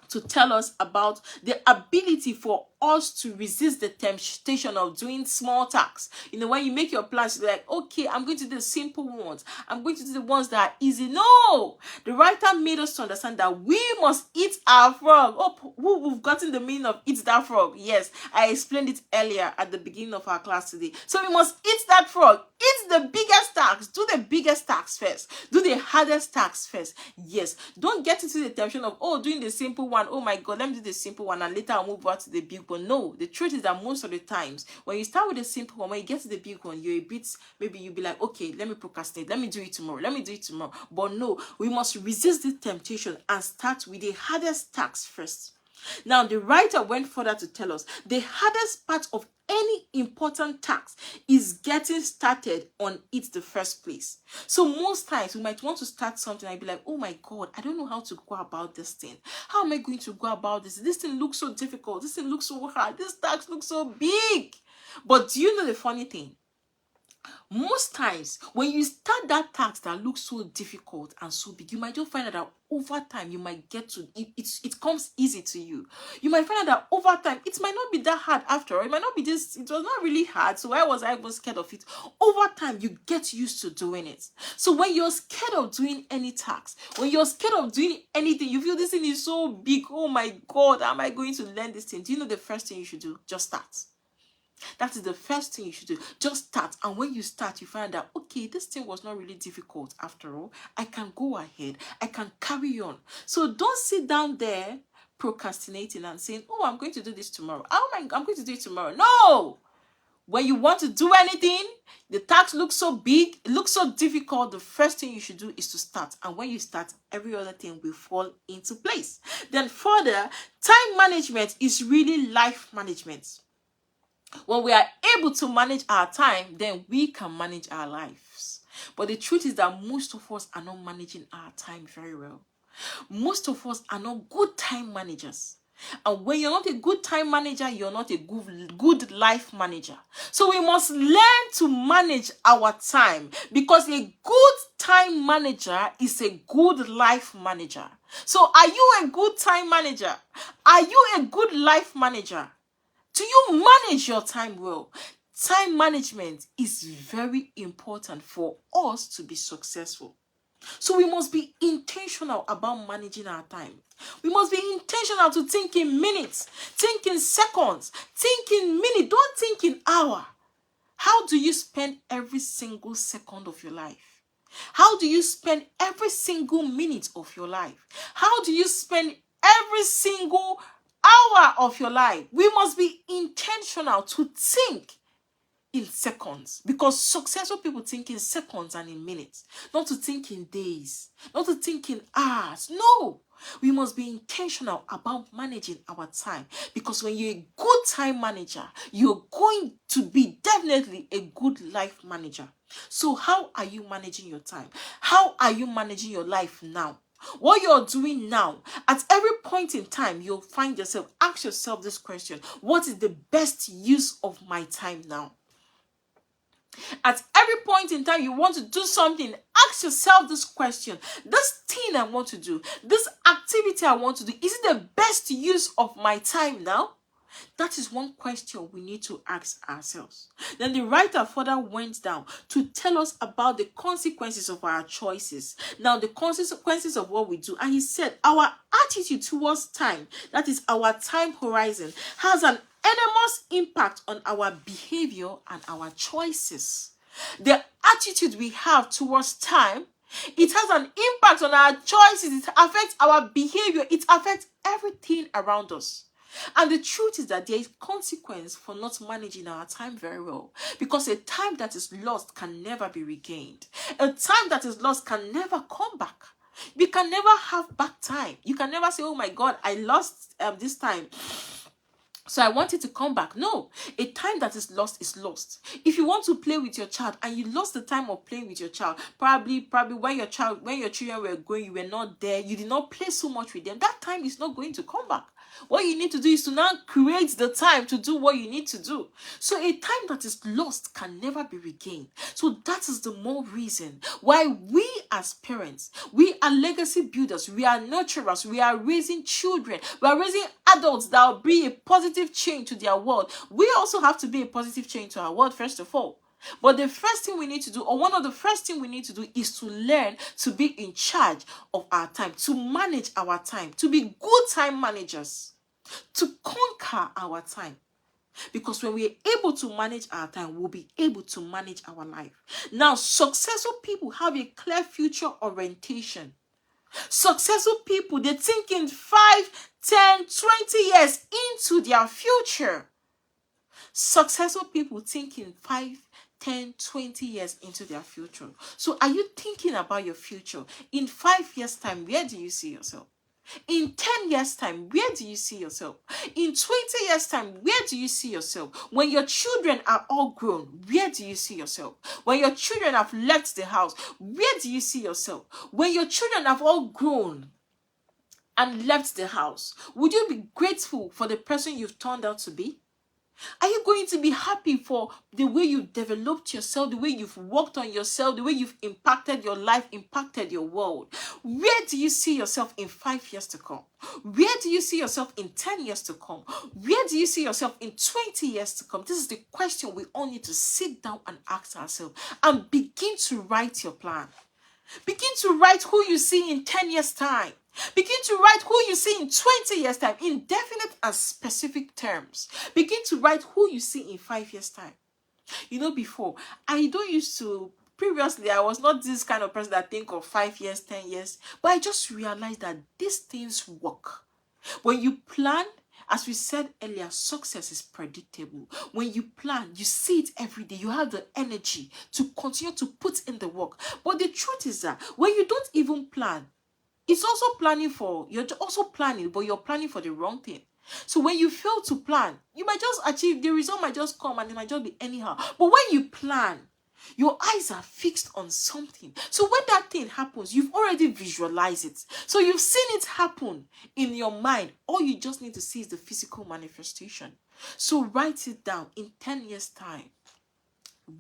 to tell us about the ability for us to resist the temptation of doing small tasks. You know, when you make your plans, you're like, okay, I'm going to do the simple ones. I'm going to do the ones that are easy. No! The writer made us to understand that we must eat our frog. We've gotten the meaning of eat that frog. Yes, I explained it earlier at the beginning of our class today. So we must eat that frog. Eat the biggest tasks. Do the biggest tasks first. Do the hardest tasks first. Yes. Don't get into the temptation of, doing the simple one. Oh my God, let me do the simple one and later I'll move on to the big one. No, the truth is that most of the times, when you start with the simple one, when you get to the big one, you're a bit, maybe you'll be like, okay, let me procrastinate. Let me do it tomorrow. Let me do it tomorrow. But no, we must resist the temptation and start with the hardest tasks first. Now, the writer went further to tell us the hardest part of any important task is getting started on it the first place. So most times we might want to start something and be like, oh my God, I don't know how to go about this thing. How am I going to go about this? This thing looks so difficult. This thing looks so hard. This task looks so big. But do you know the funny thing? Most times, when you start that task that looks so difficult and so big, you might just find out that over time, you might get to it. It comes easy to you. You might find out that over time, it might not be that hard after all. It might not be this, it was not really hard. So why was I even scared of it? Over time, you get used to doing it. So when you're scared of doing any task, when you're scared of doing anything, you feel this thing is so big. Oh my God, how am I going to learn this thing? Do you know the first thing you should do? Just start. That is the first thing you should do. Just start. And when you start, you find out, okay, this thing was not really difficult after all. I can go ahead. I can carry on. So don't sit down there procrastinating and saying, oh, I'm going to do this tomorrow. Oh, I'm going to do it tomorrow. No! When you want to do anything, the task looks so big, it looks so difficult, the first thing you should do is to start. And when you start, every other thing will fall into place. Then further, time management is really life management. When we are able to manage our time, then we can manage our lives. But the truth is that most of us are not managing our time very well. Most of us are not good time managers. And when you're not a good time manager, you're not a good life manager. So we must learn to manage our time, because a good time manager is a good life manager. So are you a good time manager? Are you a good life manager? Do you manage your time well? Time management is very important for us to be successful. So we must be intentional about managing our time. We must be intentional to think in minutes, think in seconds, think in minutes, don't think in hours. How do you spend every single second of your life? How do you spend every single minute of your life? How do you spend every single hour of your life? We must be intentional to think in seconds, because successful people think in seconds and in minutes, not to think in days, not to think in hours. No, we must be intentional about managing our time, because when you're a good time manager, you're going to be definitely a good life manager. So how are you managing your time? How are you managing your life now? What you're doing now, at every point in time, you'll find yourself, ask yourself this question: what is the best use of my time now? At every point in time you want to do something, ask yourself this question: this thing I want to do, this activity I want to do, is it the best use of my time now? That is one question we need to ask ourselves. Then the writer further went down to tell us about the consequences of our choices. Now, the consequences of what we do. And he said, our attitude towards time, that is our time horizon, has an enormous impact on our behavior and our choices. The attitude we have towards time, it has an impact on our choices. It affects our behavior. It affects everything around us. And the truth is that there is consequence for not managing our time very well, because a time that is lost can never be regained. A time that is lost can never come back. We can never have back time. You can never say, oh my God, I lost this time, so I want it to come back. No, a time that is lost is lost. If you want to play with your child and you lost the time of playing with your child, probably when your children were going, you were not there, you did not play so much with them, that time is not going to come back. What you need to do is to now create the time to do what you need to do. So a time that is lost can never be regained. So that is the more reason why we as parents, we are legacy builders, we are nurturers, we are raising children, we are raising adults that will be a positive change to their world. We also have to be a positive change to our world, first of all. But the first thing we need to do, or one of the first things we need to do, is to learn to be in charge of our time, to manage our time, to be good time managers, to conquer our time. Because when we are able to manage our time, we'll be able to manage our life. Now, successful people have a clear future orientation. Successful people, they think in 5, 10, 20 years into their future. Successful people think in 5, 10, 20 years into their future. So are you thinking about your future? In 5 years' time, where do you see yourself? In 10 years' time, where do you see yourself? In 20 years' time, where do you see yourself? When your children are all grown, where do you see yourself? When your children have left the house, where do you see yourself? When your children have all grown and left the house, would you be grateful for the person you've turned out to be? Are you going to be happy for the way you've developed yourself, the way you've worked on yourself, the way you've impacted your life, impacted your world? Where do you see yourself in 5 years to come? Where do you see yourself in 10 years to come? Where do you see yourself in 20 years to come? This is the question we all need to sit down and ask ourselves, and begin to write your plan. Begin to write who you see in 10 years' time. Begin to write who you see in 20 years' time, in definite and specific terms. Begin to write who you see in 5 years' time. You know, before, previously, I was not this kind of person that think of 5 years, 10 years, but I just realized that these things work. When you plan, as we said earlier, success is predictable. When you plan, you see it every day. You have the energy to continue to put in the work. But the truth is that when you don't even plan, it's also you're also planning, but you're planning for the wrong thing. So when you fail to plan, you might just achieve, the result might just come and it might just be anyhow. But when you plan, your eyes are fixed on something. So when that thing happens, you've already visualized it. So you've seen it happen in your mind. All you just need to see is the physical manifestation. So write it down. In 10 years' time,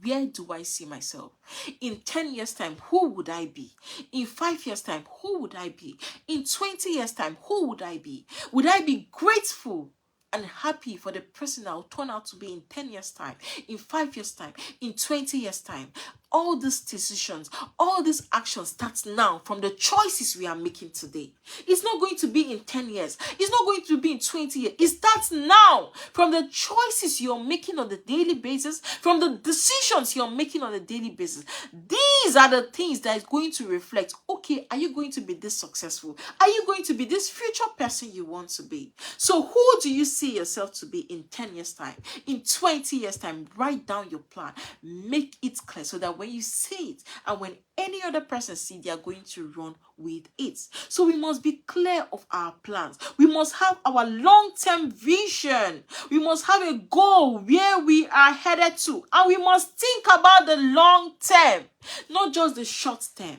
where do I see myself? In 10 years' time, who would I be? In 5 years' time, who would I be? In 20 years' time, who would I be? Would I be grateful and happy for the person I'll turn out to be in 10 years' time, in 5 years' time, in 20 years' time? All these decisions, all these actions start now from the choices we are making today. It's not going to be in 10 years. It's not going to be in 20 years. It starts now from the choices you're making on the daily basis, from the decisions you're making on a daily basis. These are the things that is going to reflect, okay, are you going to be this successful? Are you going to be this future person you want to be? So who do you see yourself to be in 10 years' time? In 20 years' time, write down your plan. Make it clear so that when you see it and when any other person see, they are going to run with it. So we must be clear of our plans. We must have our long-term vision. We must have a goal where we are headed to, and we must think about the long term, not just the short term.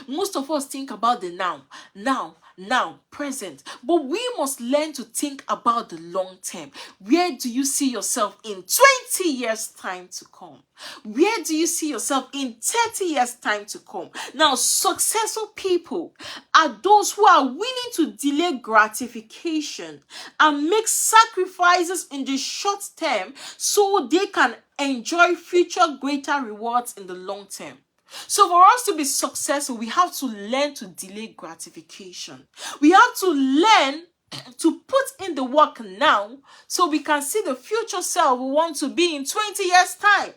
Most of us think about the now, present. But we must learn to think about the long term. Where do you see yourself in 20 years' time to come? Where do you see yourself in 30 years' time to come? Now, successful people are those who are willing to delay gratification and make sacrifices in the short term so they can enjoy future greater rewards in the long term. So for us to be successful, we have to learn to delay gratification. We have to learn to put in the work now so we can see the future self we want to be in 20 years' time.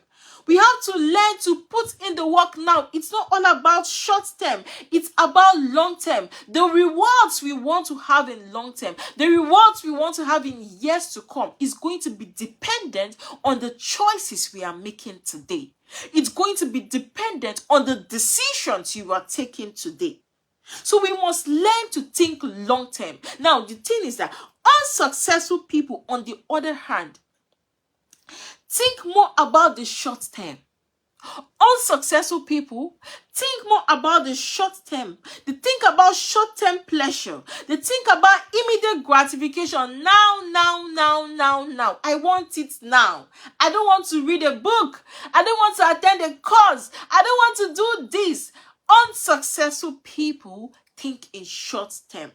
We have to learn to put in the work now. It's not all about short term. It's about long term. The rewards we want to have in long term, the rewards we want to have in years to come is going to be dependent on the choices we are making today. It's going to be dependent on the decisions you are taking today. So we must learn to think long term. Now, the thing is that unsuccessful people, on the other hand, think more about the short term. Unsuccessful people think more about the short term. They think about short-term pleasure. They think about immediate gratification. Now. I want it now. I don't want to read a book. I don't want to attend a course. I don't want to do this. Unsuccessful people think in short term.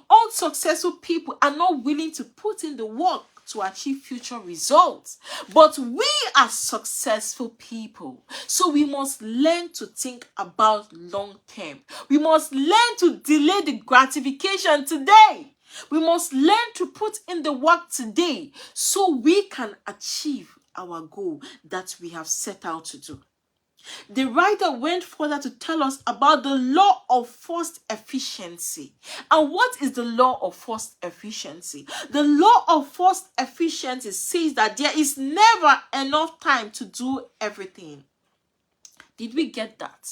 Unsuccessful people are not willing to put in the work to achieve future results. But we are successful people, so we must learn to think about long term. We must learn to delay the gratification today. We must learn to put in the work today so we can achieve our goal that we have set out to do. The writer went further to tell us about the law of forced efficiency. And what is the law of forced efficiency? The law of forced efficiency says that there is never enough time to do everything. Did we get that?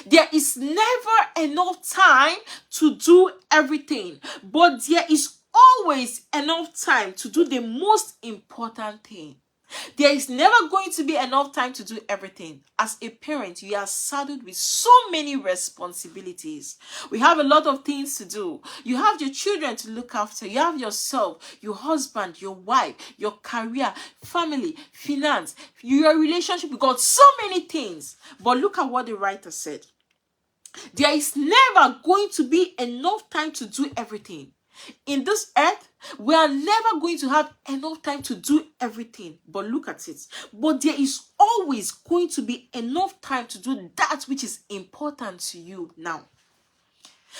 There is never enough time to do everything, but there is always enough time to do the most important thing. There is never going to be enough time to do everything. As a parent, you are saddled with so many responsibilities. We have a lot of things to do. You have your children to look after. You have yourself, your husband, your wife, your career, family, finance, your relationship with God, so many things. But look at what the writer said. There is never going to be enough time to do everything. In this earth, we are never going to have enough time to do everything. But look at it. But there is always going to be enough time to do that which is important to you now.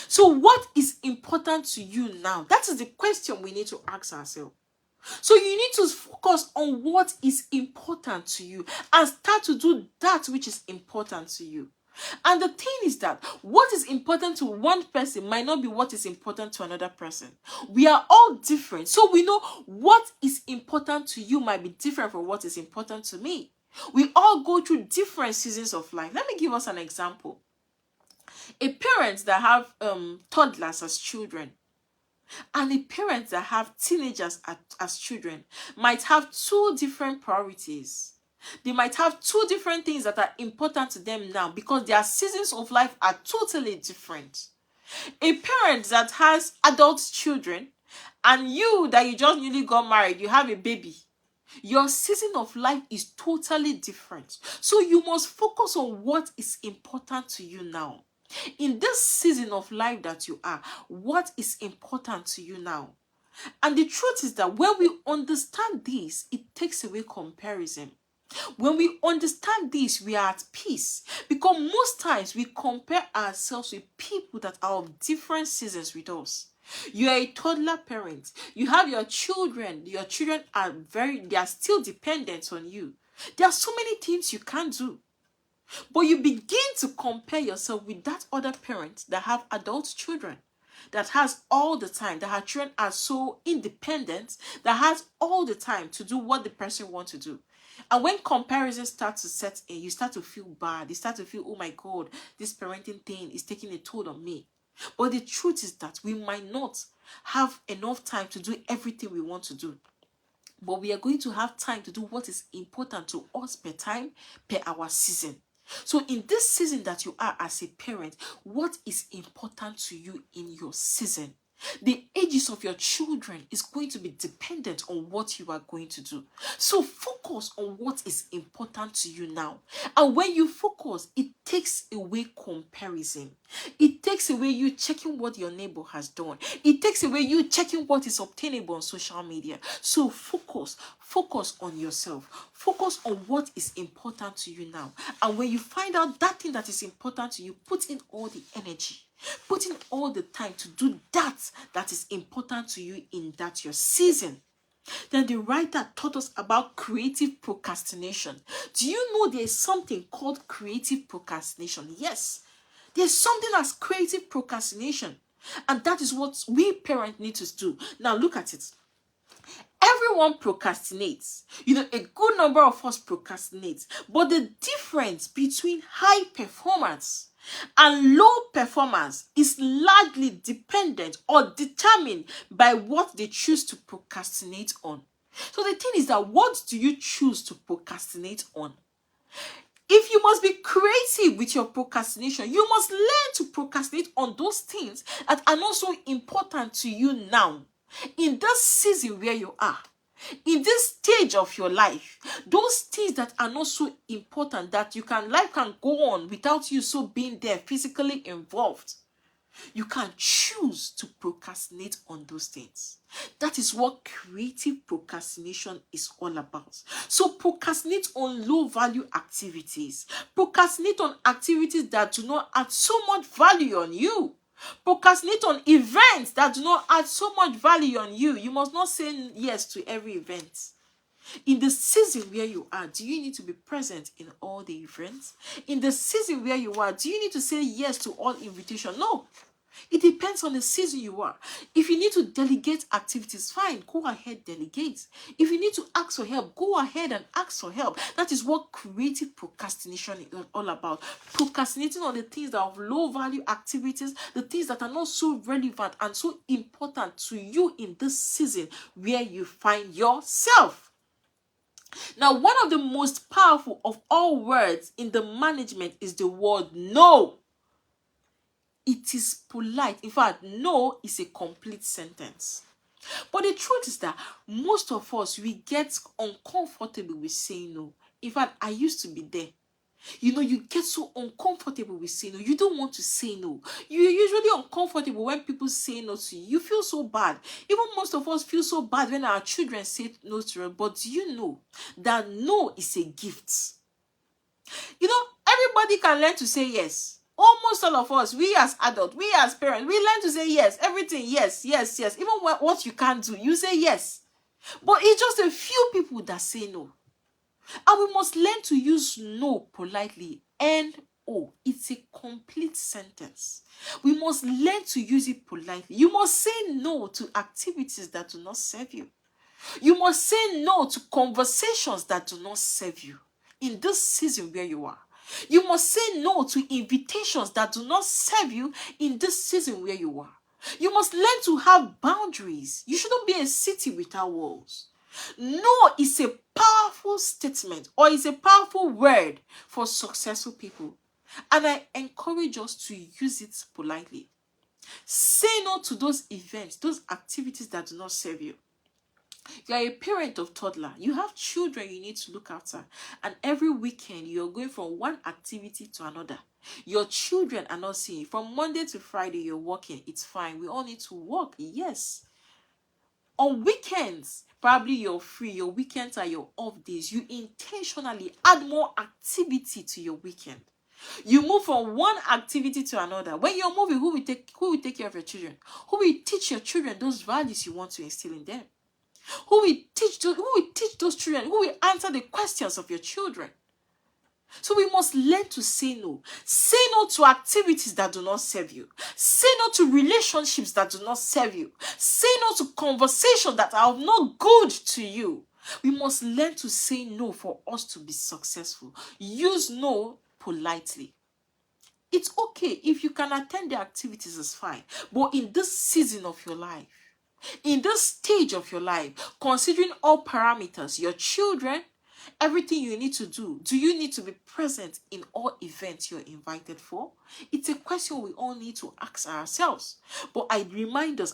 So what is important to you now? That is the question we need to ask ourselves. So you need to focus on what is important to you and start to do that which is important to you. And the thing is that what is important to one person might not be what is important to another person. We are all different. So we know what is important to you might be different from what is important to me. We all go through different seasons of life. Let me give us an example. A parent that have toddlers as children and a parent that have teenagers as children might have two different priorities. They might have two different things that are important to them now because their seasons of life are totally different. A parent that has adult children and you that you just newly got married, you have a baby, your season of life is totally different. So you must focus on what is important to you now. In this season of life that you are, what is important to you now? And the truth is that when we understand this, it takes away comparison. When we understand this, we are at peace. Because most times we compare ourselves with people that are of different seasons with us. You are a toddler parent. You have your children. Your children they are still dependent on you. There are so many things you can't do. But you begin to compare yourself with that other parent that have adult children, that has all the time, that her children are so independent, that has all the time to do what the person wants to do. And when comparisons start to set in, you start to feel bad. You start to feel, oh my God, this parenting thing is taking a toll on me. But the truth is that we might not have enough time to do everything we want to do. But we are going to have time to do what is important to us per time, per our season. So in this season that you are as a parent, what is important to you in your season? The ages of your children is going to be dependent on what you are going to do. So focus on what is important to you now. And when you focus, it takes away comparison. It takes away you checking what your neighbor has done. It takes away you checking what is obtainable on social media. So focus on yourself. Focus on what is important to you now. And when you find out that thing that is important to you, put in all the energy. Put in all the time to do that is important to you in that your season. Then the writer taught us about creative procrastination. Do you know there is something called creative procrastination? Yes, there's something as creative procrastination. And that is what we parents need to do. Now look at it. Everyone procrastinates. A good number of us procrastinate. But the difference between high performance and low performance is largely dependent or determined by what they choose to procrastinate on. So the thing is that what do you choose to procrastinate on? If you must be creative with your procrastination, you must learn to procrastinate on those things that are not so important to you now. In this season where you are, in this stage of your life, those things that are not so important that life can go on without you so being there physically involved, you can choose to procrastinate on those things. That is what creative procrastination is all about. So procrastinate on low value activities. Procrastinate on activities that do not add so much value on you. Procrastinate on events that do not add so much value on you. You must not say yes to every event. In the season where you are, do you need to be present in all the events? In the season where you are, do you need to say yes to all invitations? No. It depends on the season you are. If you need to delegate activities, fine, go ahead, delegate. If you need to ask for help, go ahead and ask for help. That is what creative procrastination is all about. Procrastinating on the things that are of low value activities, the things that are not so relevant and so important to you in this season where you find yourself. Now, one of the most powerful of all words in the management is the word no. It is polite. In fact, no is a complete sentence. But the truth is that most of us, we get uncomfortable with saying no. In fact, I used to be there. You get so uncomfortable with saying no. You don't want to say no. You're usually uncomfortable when people say no to you. You feel so bad. Even most of us feel so bad when our children say no to us. But do you know that no is a gift? Everybody can learn to say yes. Almost almost all of us, we as adults, we as parents, we learn to say yes. Everything, yes, yes, yes. Even what you can't do, you say yes. But it's just a few people that say no. And we must learn to use no politely. N-O. It's a complete sentence. We must learn to use it politely. You must say no to activities that do not serve you. You must say no to conversations that do not serve you in this season where you are. You must say no to invitations that do not serve you in this season where you are. You must learn to have boundaries. You shouldn't be a city without walls. No is a powerful statement, or is a powerful word for successful people. And I encourage us to use it politely. Say no to those events, those activities that do not serve you. You are a parent of toddler. You have children you need to look after. And every weekend, you're going from one activity to another. Your children are not seeing. From Monday to Friday, you're working. It's fine. We all need to work. Yes. On weekends, probably you're free. Your weekends are your off days. You intentionally add more activity to your weekend. You move from one activity to another. When you're moving, who will take care of your children? Who will teach your children those values you want to instill in them? Who will teach those children? Who will answer the questions of your children? So we must learn to say no. Say no to activities that do not serve you. Say no to relationships that do not serve you. Say no to conversations that are of no good to you. We must learn to say no for us to be successful. Use no politely. It's okay if you can attend the activities, it's fine. But in this season of your life, in this stage of your life, considering all parameters, your children, everything you need to do you need to be present in all events you're invited for? It's a question we all need to ask ourselves. But I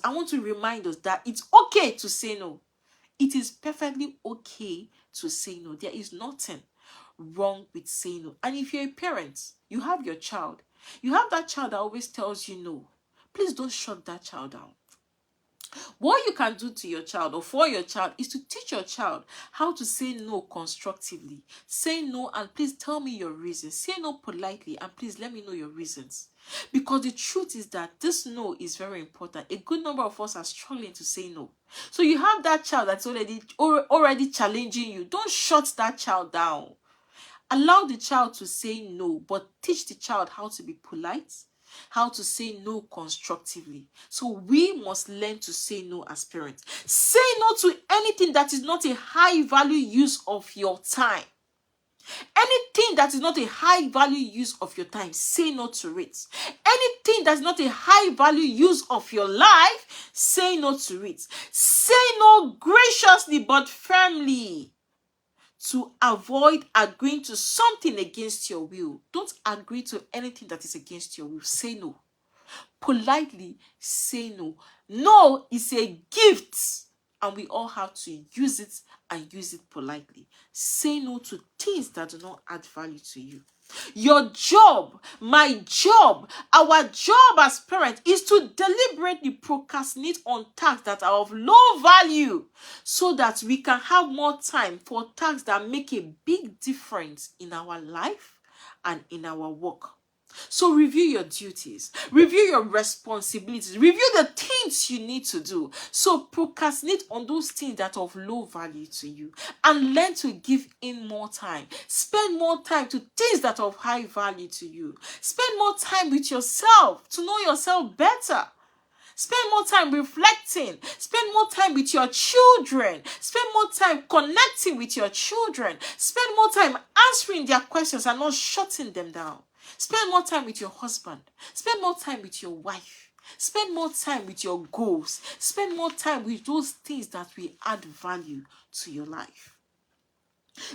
want to remind us that it's okay to say no. It is perfectly okay to say no. There is nothing wrong with saying no. And if you're a parent, you have your child. You have that child that always tells you no. Please don't shut that child down. What you can do to your child or for your child is to teach your child how to say no constructively. Say no and please tell me your reasons. Say no politely and please let me know your reasons. Because the truth is that this no is very important. A good number of us are struggling to say no. So you have that child that's already challenging you. Don't shut that child down. Allow the child to say no, but teach the child how to be polite, how to say no constructively. So we must learn to say no as parents. Say no to anything that is not a high value use of your time. Anything that is not a high value use of your time, say no to it. Anything that's not a high value use of your life, say no to it. Say no graciously but firmly. To avoid agreeing to something against your will. Don't agree to anything that is against your will. Say no. Politely say no. No is a gift, and we all have to use it and use it politely. Say no to things that do not add value to you. Your job, my job, our job as parents is to deliberately procrastinate on tasks that are of low value so that we can have more time for tasks that make a big difference in our life and in our work. So review your duties, review your responsibilities, review the things you need to do. So procrastinate on those things that are of low value to you and learn to give in more time. Spend more time to things that are of high value to you. Spend more time with yourself to know yourself better. Spend more time reflecting. Spend more time with your children. Spend more time connecting with your children. Spend more time answering their questions and not shutting them down. Spend more time with your husband. Spend more time with your wife. Spend more time with your goals. Spend more time with those things that will add value to your life.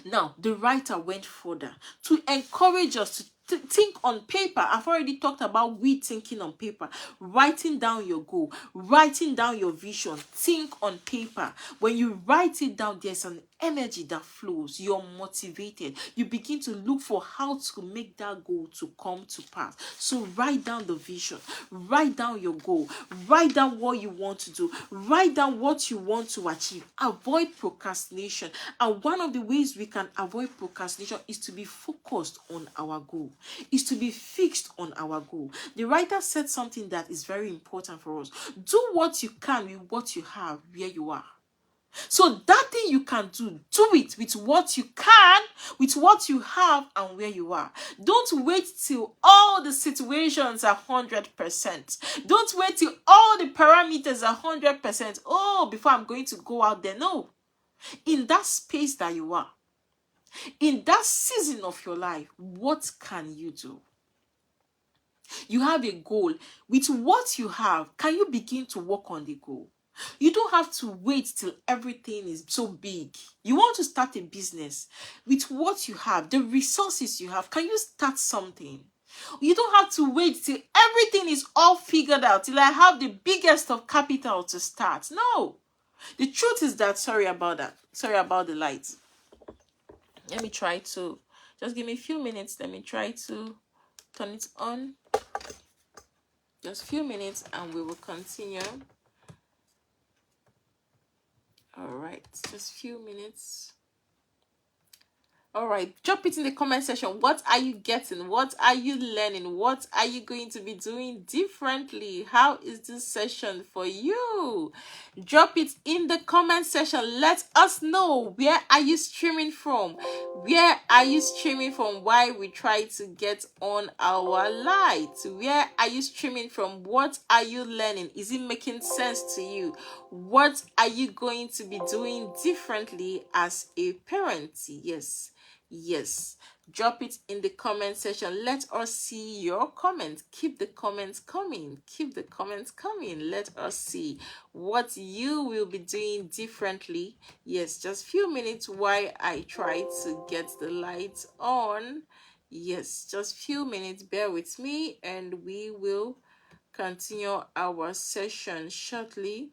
Now, the writer went further to encourage us to think on paper. I've already talked about we thinking on paper, writing down your goal, writing down your vision. Think on paper. When you write it down, there's an energy that flows. You're motivated. You begin to look for how to make that goal to come to pass. So write down the vision, write down your goal, write down what you want to do, write down what you want to achieve. Avoid procrastination. And one of the ways we can avoid procrastination is to be focused on our goal, is to be fixed on our goal. The writer said something that is very important for us. Do what you can with what you have where you are. So that thing you can do it with what you can, with what you have and where you are. Don't wait till all the situations are 100%. Don't wait till all the parameters are 100%. Oh, before I'm going to go out there. No. In that space that you are, in that season of your life, what can you do? You have a goal. With what you have, can you begin to work on the goal? You don't have to wait till everything is so big. You want to start a business. With what you have, the resources you have, can you start something? You don't have to wait till everything is all figured out, till I have the biggest of capital to start. No. The truth is that, sorry about the lights. Let me try to, just give me a few minutes. Let me try to turn it on. Just a few minutes and we will continue. All right, just a few minutes. All right, drop it in the comment section. What are you getting? What are you learning? What are you going to be doing differently? How is this session for you? Drop it in the comment section. Let us know. Where are you streaming from? Where are you streaming from while we try to get on our light? Where are you streaming from? What are you learning? Is it making sense to you? What are you going to be doing differently as a parent? Yes, drop it in the comment section. Let us see your comments. Keep the comments coming. Let us see what you will be doing differently. Yes, just few minutes while I try to get the lights on. Yes, just few minutes. Bear with me and we will continue our session shortly.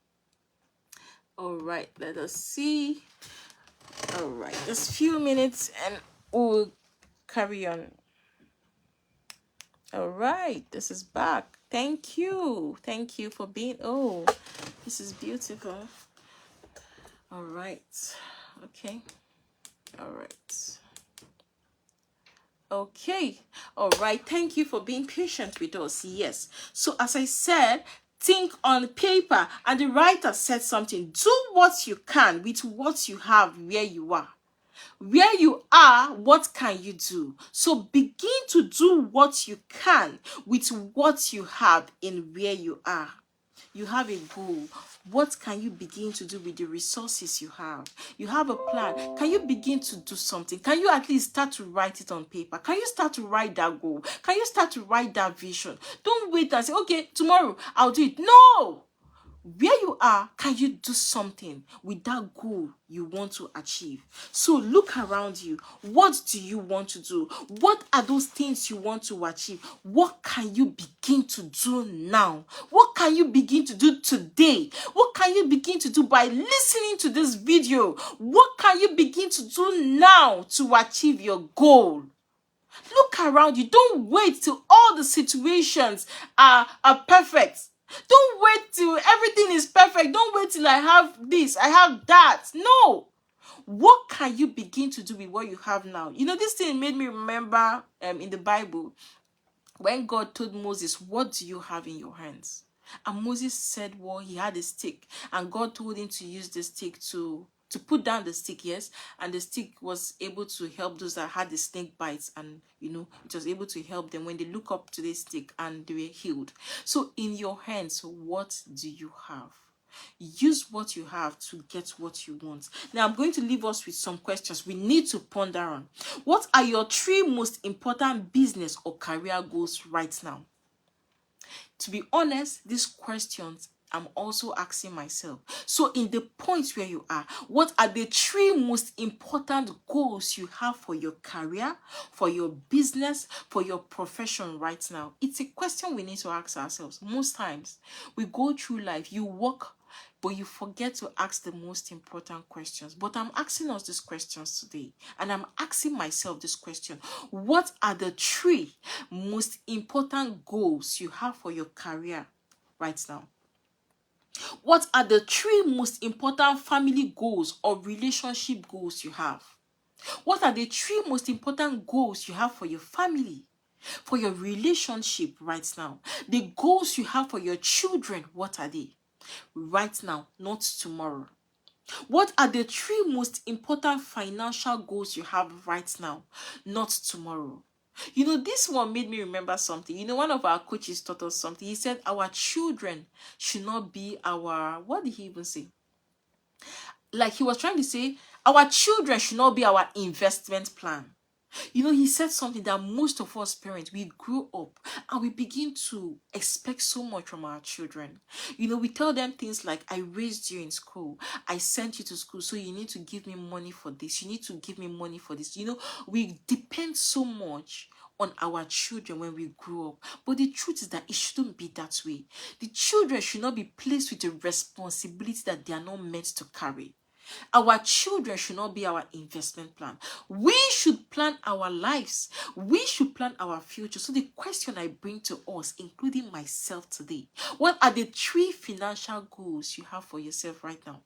All right, let us see. All right, just a few minutes and we'll carry on. All right, this is back. Thank you for being, oh, this is beautiful. All right, okay. All right, thank you for being patient with us. Yes, so as I said, think on paper, and the writer said something. Do what you can with what you have where you are. Where you are, what can you do? So begin to do what you can with what you have in where you are. You have a goal. What can you begin to do with the resources you have? You have a plan. Can you begin to do something? Can you at least start to write it on paper? Can you start to write that goal? Can you start to write that vision? Don't wait and say, okay, tomorrow I'll do it. No! Where you are, can you do something with that goal you want to achieve? So look around you. What do you want to do? What are those things you want to achieve? What can you begin to do now? What can you begin to do today? What can you begin to do by listening to this video? What can you begin to do now to achieve your goal? Look around you. Don't wait till all the situations are perfect. Don't wait till everything is perfect. Don't wait till I have this, I have that. No. What can you begin to do with what you have now? You know, this thing made me remember in the Bible when God told Moses, what do you have in your hands? And Moses said, well, he had a stick. And God told him to use the stick to put down the stick, yes. And the stick was able to help those that had the snake bites. And, you know, it was able to help them when they look up to the stick and they were healed. So in your hands, what do you have? Use what you have to get what you want. Now, I'm going to leave us with some questions we need to ponder on. What are your 3 most important business or career goals right now? To be honest, these questions I'm also asking myself. So in the point where you are, what are the 3 most important goals you have for your career, for your business, for your profession right now? It's a question we need to ask ourselves. Most times we go through life, you work but you forget to ask the most important questions. But I'm asking us these questions today, and I'm asking myself this question: what are the 3 most important goals you have for your career right now? What are the 3 most important family goals or relationship goals you have? What are the 3 most important goals you have for your family, for your relationship right now? The goals you have for your children, what are they? Right now, not tomorrow. What are the 3 most important financial goals you have right now, not tomorrow? You know, this one made me remember something. You know, one of our coaches taught us something. He said our children should not be our, what did he even say? Like, he was trying to say our children should not be our investment plan. You know, he said something that most of us parents, we grow up and we begin to expect so much from our children. You know, we tell them things like, I raised you in school, I sent you to school, so you need to give me money for this, you need to give me money for this. You know, we depend so much on our children when we grow up. But the truth is that it shouldn't be that way. The children should not be placed with a responsibility that they are not meant to carry. Our children should not be our investment plan. We should plan our lives. We should plan our future. So the question I bring to us, including myself today, what are the 3 financial goals you have for yourself right now?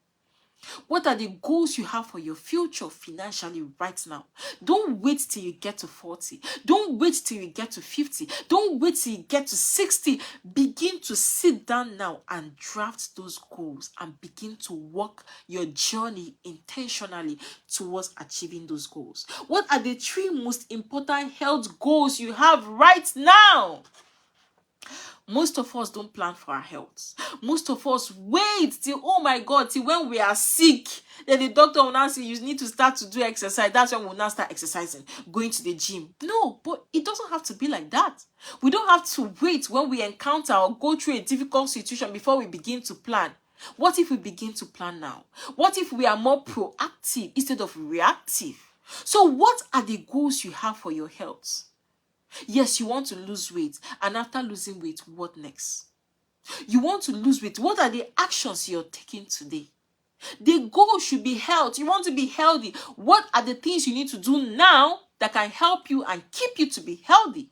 What are the goals you have for your future financially right now? Don't wait till you get to 40. Don't wait till you get to 50. Don't wait till you get to 60. Begin to sit down now and draft those goals and begin to walk your journey intentionally towards achieving those goals. What are the 3 most important health goals you have right now? Most of us don't plan for our health. Most of us wait till, oh my God, till when we are sick. Then the doctor will now say, you need to start to do exercise. That's when we'll now start exercising, going to the gym. No, but it doesn't have to be like that. We don't have to wait when we encounter or go through a difficult situation before we begin to plan. What if we begin to plan now? What if we are more proactive instead of reactive? So what are the goals you have for your health? Yes, you want to lose weight, and after losing weight, what next? You want to lose weight. What are the actions you're taking today? The goal should be health. You want to be healthy. What are the things you need to do now that can help you and keep you to be healthy?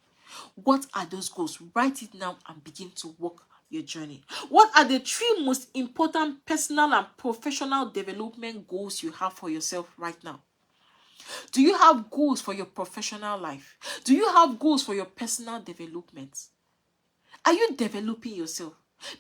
What are those goals? Write it now and begin to walk your journey. What are the 3 most important personal and professional development goals you have for yourself right now? Do you have goals for your professional life? Do you have goals for your personal development? Are you developing yourself?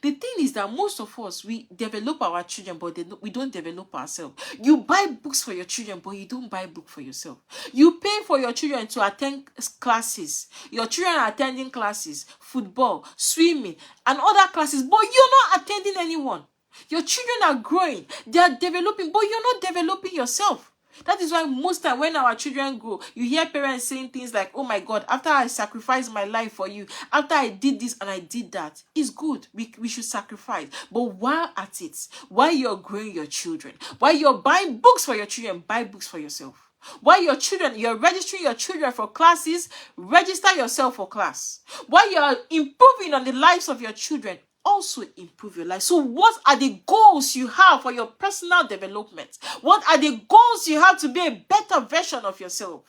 The thing is that most of us, we develop our children, but we don't develop ourselves. You buy books for your children, but you don't buy books for yourself. You pay for your children to attend classes. Your children are attending classes, football, swimming, and other classes, but you're not attending anyone. Your children are growing. They are developing, but you're not developing yourself. That is why most time when our children grow, you hear parents saying things like, oh my God, after I sacrificed my life for you, after I did this and I did that, it's good. We should sacrifice. But while at it, while you're growing your children, while you're buying books for your children, buy books for yourself. While you're registering your children for classes, register yourself for class. While you're improving on the lives of your children, also improve your life. So what are the goals you have for your personal development? What are the goals you have to be a better version of yourself?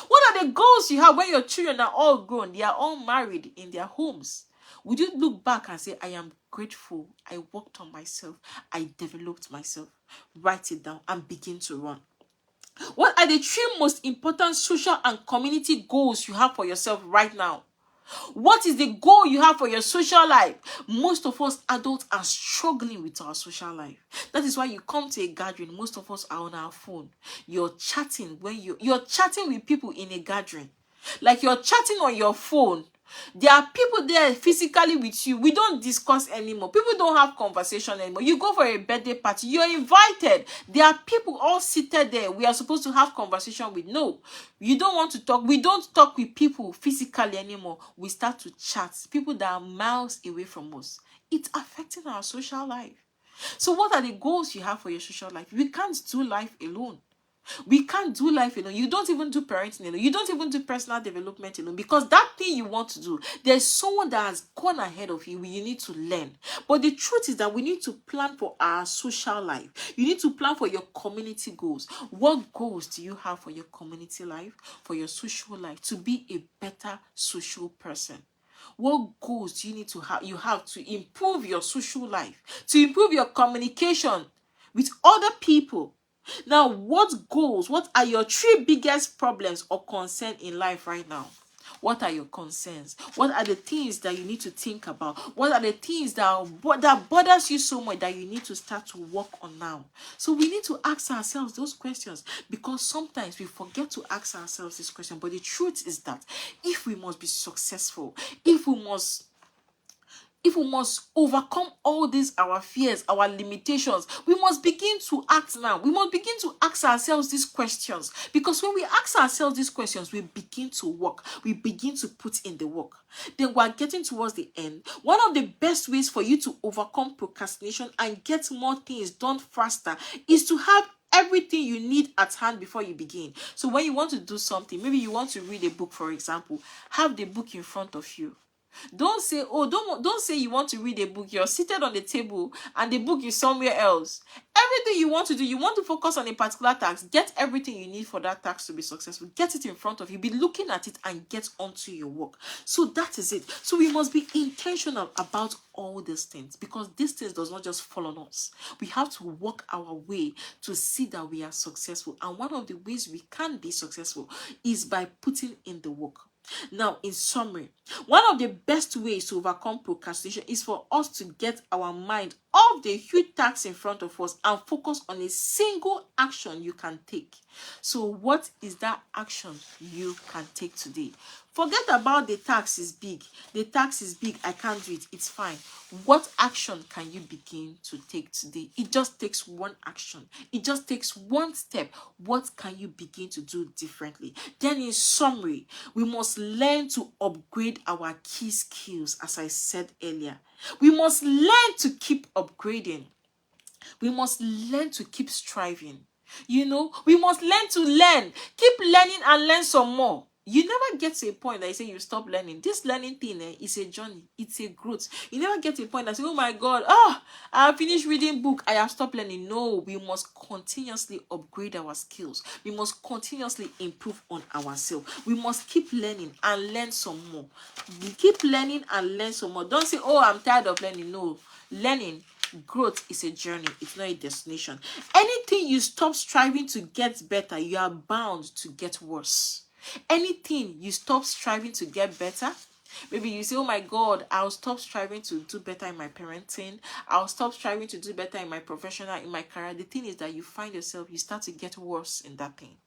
What are the goals you have when your children are all grown, they are all married in their homes? Would you look back and say, I am grateful, I worked on myself, I developed myself? Write it down and begin to run. What are the 3 most important social and community goals you have for yourself right now? What is the goal you have for your social life? Most of us adults are struggling with our social life. That is why you come to a gathering, most of us are on our phone. You're chatting you're chatting with people in a gathering. Like you're chatting on your phone. There are people there physically with you. We don't discuss anymore. People don't have conversation anymore. You go for a birthday party, you're invited. There are people all seated there. We are supposed to have conversation with. No, you don't want to talk. We don't talk with people physically anymore. We start to chat. People that are miles away from us. It's affecting our social life. So what are the goals you have for your social life? We can't do life alone. We can't do life alone. You don't even do parenting alone. You don't even do personal development alone, because that thing you want to do, there's someone that has gone ahead of you. You need to learn. But the truth is that we need to plan for our social life. You need to plan for your community goals. What goals do you have for your community life, for your social life, to be a better social person? What goals do you need to have? You have to improve your social life, to improve your communication with other people. Now, what goals, what are your 3 biggest problems or concerns in life right now? What are your concerns? What are the things that you need to think about? What are the things that bothers you so much that you need to start to work on now? So we need to ask ourselves those questions, because sometimes we forget to ask ourselves this question. But the truth is that if we must be successful, if we must overcome all these our fears, our limitations, we must begin to act now. We must begin to ask ourselves these questions, because when we ask ourselves these questions, we begin to work. We begin to put in the work. Then we are getting towards the end. One of the best ways for you to overcome procrastination and get more things done faster is to have everything you need at hand before you begin. So when you want to do something, maybe you want to read a book, for example, have the book in front of you. Don't say, oh, don't say you want to read a book. You're seated on the table and the book is somewhere else. Everything you want to do, you want to focus on a particular task. Get everything you need for that task to be successful. Get it in front of you. Be looking at it and get onto your work. So that is it. So we must be intentional about all these things, because these things does not just fall on us. We have to work our way to see that we are successful. And one of the ways we can be successful is by putting in the work. Now, in summary, one of the best ways to overcome procrastination is for us to get our mind off the huge tasks in front of us and focus on a single action you can take. So what is that action you can take today? Forget about the task is big. The task is big. I can't do it. It's fine. What action can you begin to take today? It just takes one action. It just takes one step. What can you begin to do differently? Then in summary, we must learn to upgrade our key skills, as I said earlier. We must learn to keep upgrading. We must learn to keep striving. We must learn to learn. Keep learning and learn some more. You never get to a point that you say you stop learning. This learning thing is a journey. It's a growth. You never get to a point that say, oh my God, I have finished reading book. I have stopped learning. No, we must continuously upgrade our skills. We must continuously improve on ourselves. We must keep learning and learn some more. Keep learning and learn some more. Don't say, oh, I'm tired of learning. No, learning, growth is a journey. It's not a destination. Anything you stop striving to get better, you are bound to get worse. Anything you stop striving to get better, maybe you say, oh my God, I'll stop striving to do better in my parenting. I'll stop striving to do better in my professional, in my career. The thing is that you find yourself, you start to get worse in that thing.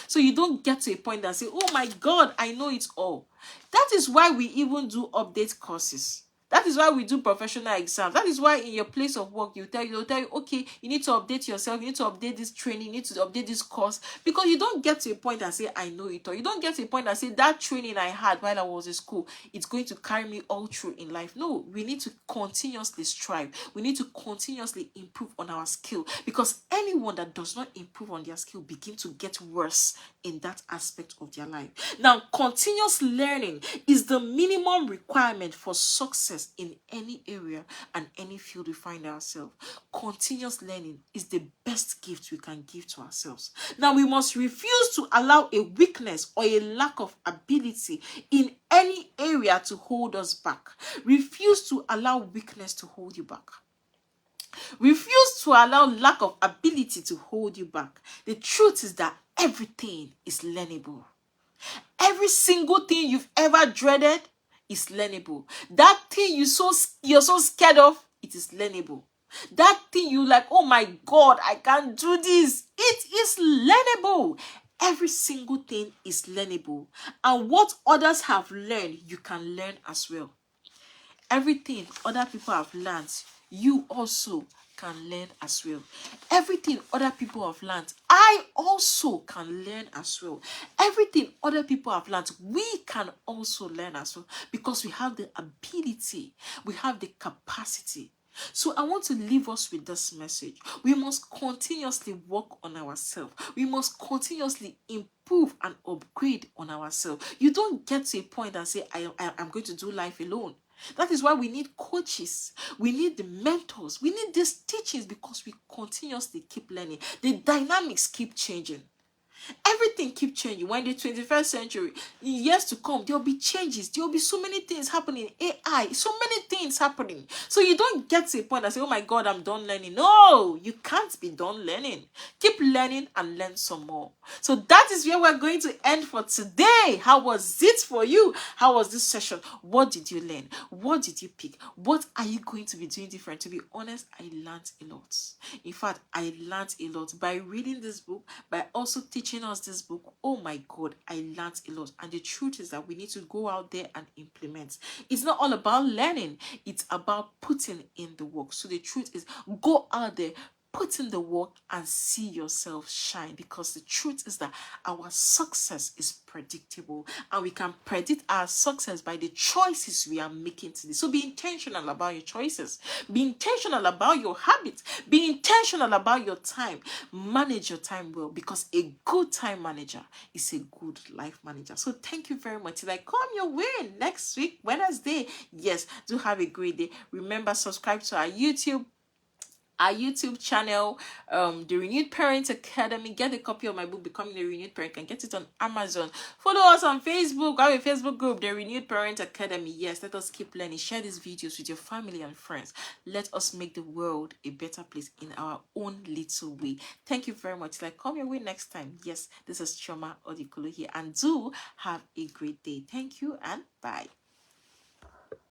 So you don't get to a point that say, oh my God, I know it all. That is why we even do update courses. That is why we do professional exams. That is why in your place of work, they'll tell you, okay, you need to update yourself. You need to update this training. You need to update this course. Because you don't get to a point and say, I know it all. You don't get to a point and say, that training I had while I was in school, it's going to carry me all through in life. No, we need to continuously strive. We need to continuously improve on our skill. Because anyone that does not improve on their skill begin to get worse in that aspect of their life. Now, continuous learning is the minimum requirement for success in any area and any field we find ourselves. Continuous learning is the best gift we can give to ourselves. Now, we must refuse to allow a weakness or a lack of ability in any area to hold us back. Refuse to allow weakness to hold you back. Refuse to allow lack of ability to hold you back. The truth is that everything is learnable. Every single thing you've ever dreaded is learnable. That thing you're so scared of, it is learnable. That thing you like, oh my God, I can't do this, it is learnable. Every single thing is learnable. And what others have learned, you can learn as well. Everything other people have learned, you also can learn as well. Everything other people have learned, I also can learn as well. Everything other people have learned, we can also learn as well, because we have the ability, we have the capacity. So I want to leave us with this message. We must continuously work on ourselves. We must continuously improve and upgrade on ourselves. You don't get to a point and say, I'm going to do life alone. That is why we need coaches. We need the mentors. We need these teachings because we continuously keep learning. The dynamics keep changing. Everything keep changing. When the 21st century, in years to come, there'll be changes. There'll be so many things happening. AI, so many things happening. So you don't get to a point and say, oh my God, I'm done learning. No, you can't be done learning. Keep learning and learn some more. So that is where we're going to end for today. How was it for you? How was this session? What did you learn? What did you pick? What are you going to be doing different? To be honest, I learned a lot. In fact, I learned a lot by reading this book, by also teaching us this book. Oh my God, I learned a lot. And the truth is that we need to go out there and implement. It's not all about learning, it's about putting in the work. So the truth is, go out there, put in the work and see yourself shine, because the truth is that our success is predictable and we can predict our success by the choices we are making today. So be intentional about your choices, be intentional about your habits, be intentional about your time. Manage your time well, because a good time manager is a good life manager. So thank you very much. Till I come your way next week, Wednesday. Yes, do have a great day. Remember, subscribe to our YouTube channel, the Renewed Parent Academy. Get a copy of my book, Becoming a Renewed Parent. You can get it on Amazon. Follow us on Facebook. I have a Facebook group, the Renewed Parent Academy. Yes, let us keep learning. Share these videos with your family and friends. Let us make the world a better place in our own little way. Thank you very much. Till I come your way next time. Yes, this is Chioma Odikulu here, and do have a great day. Thank you and bye.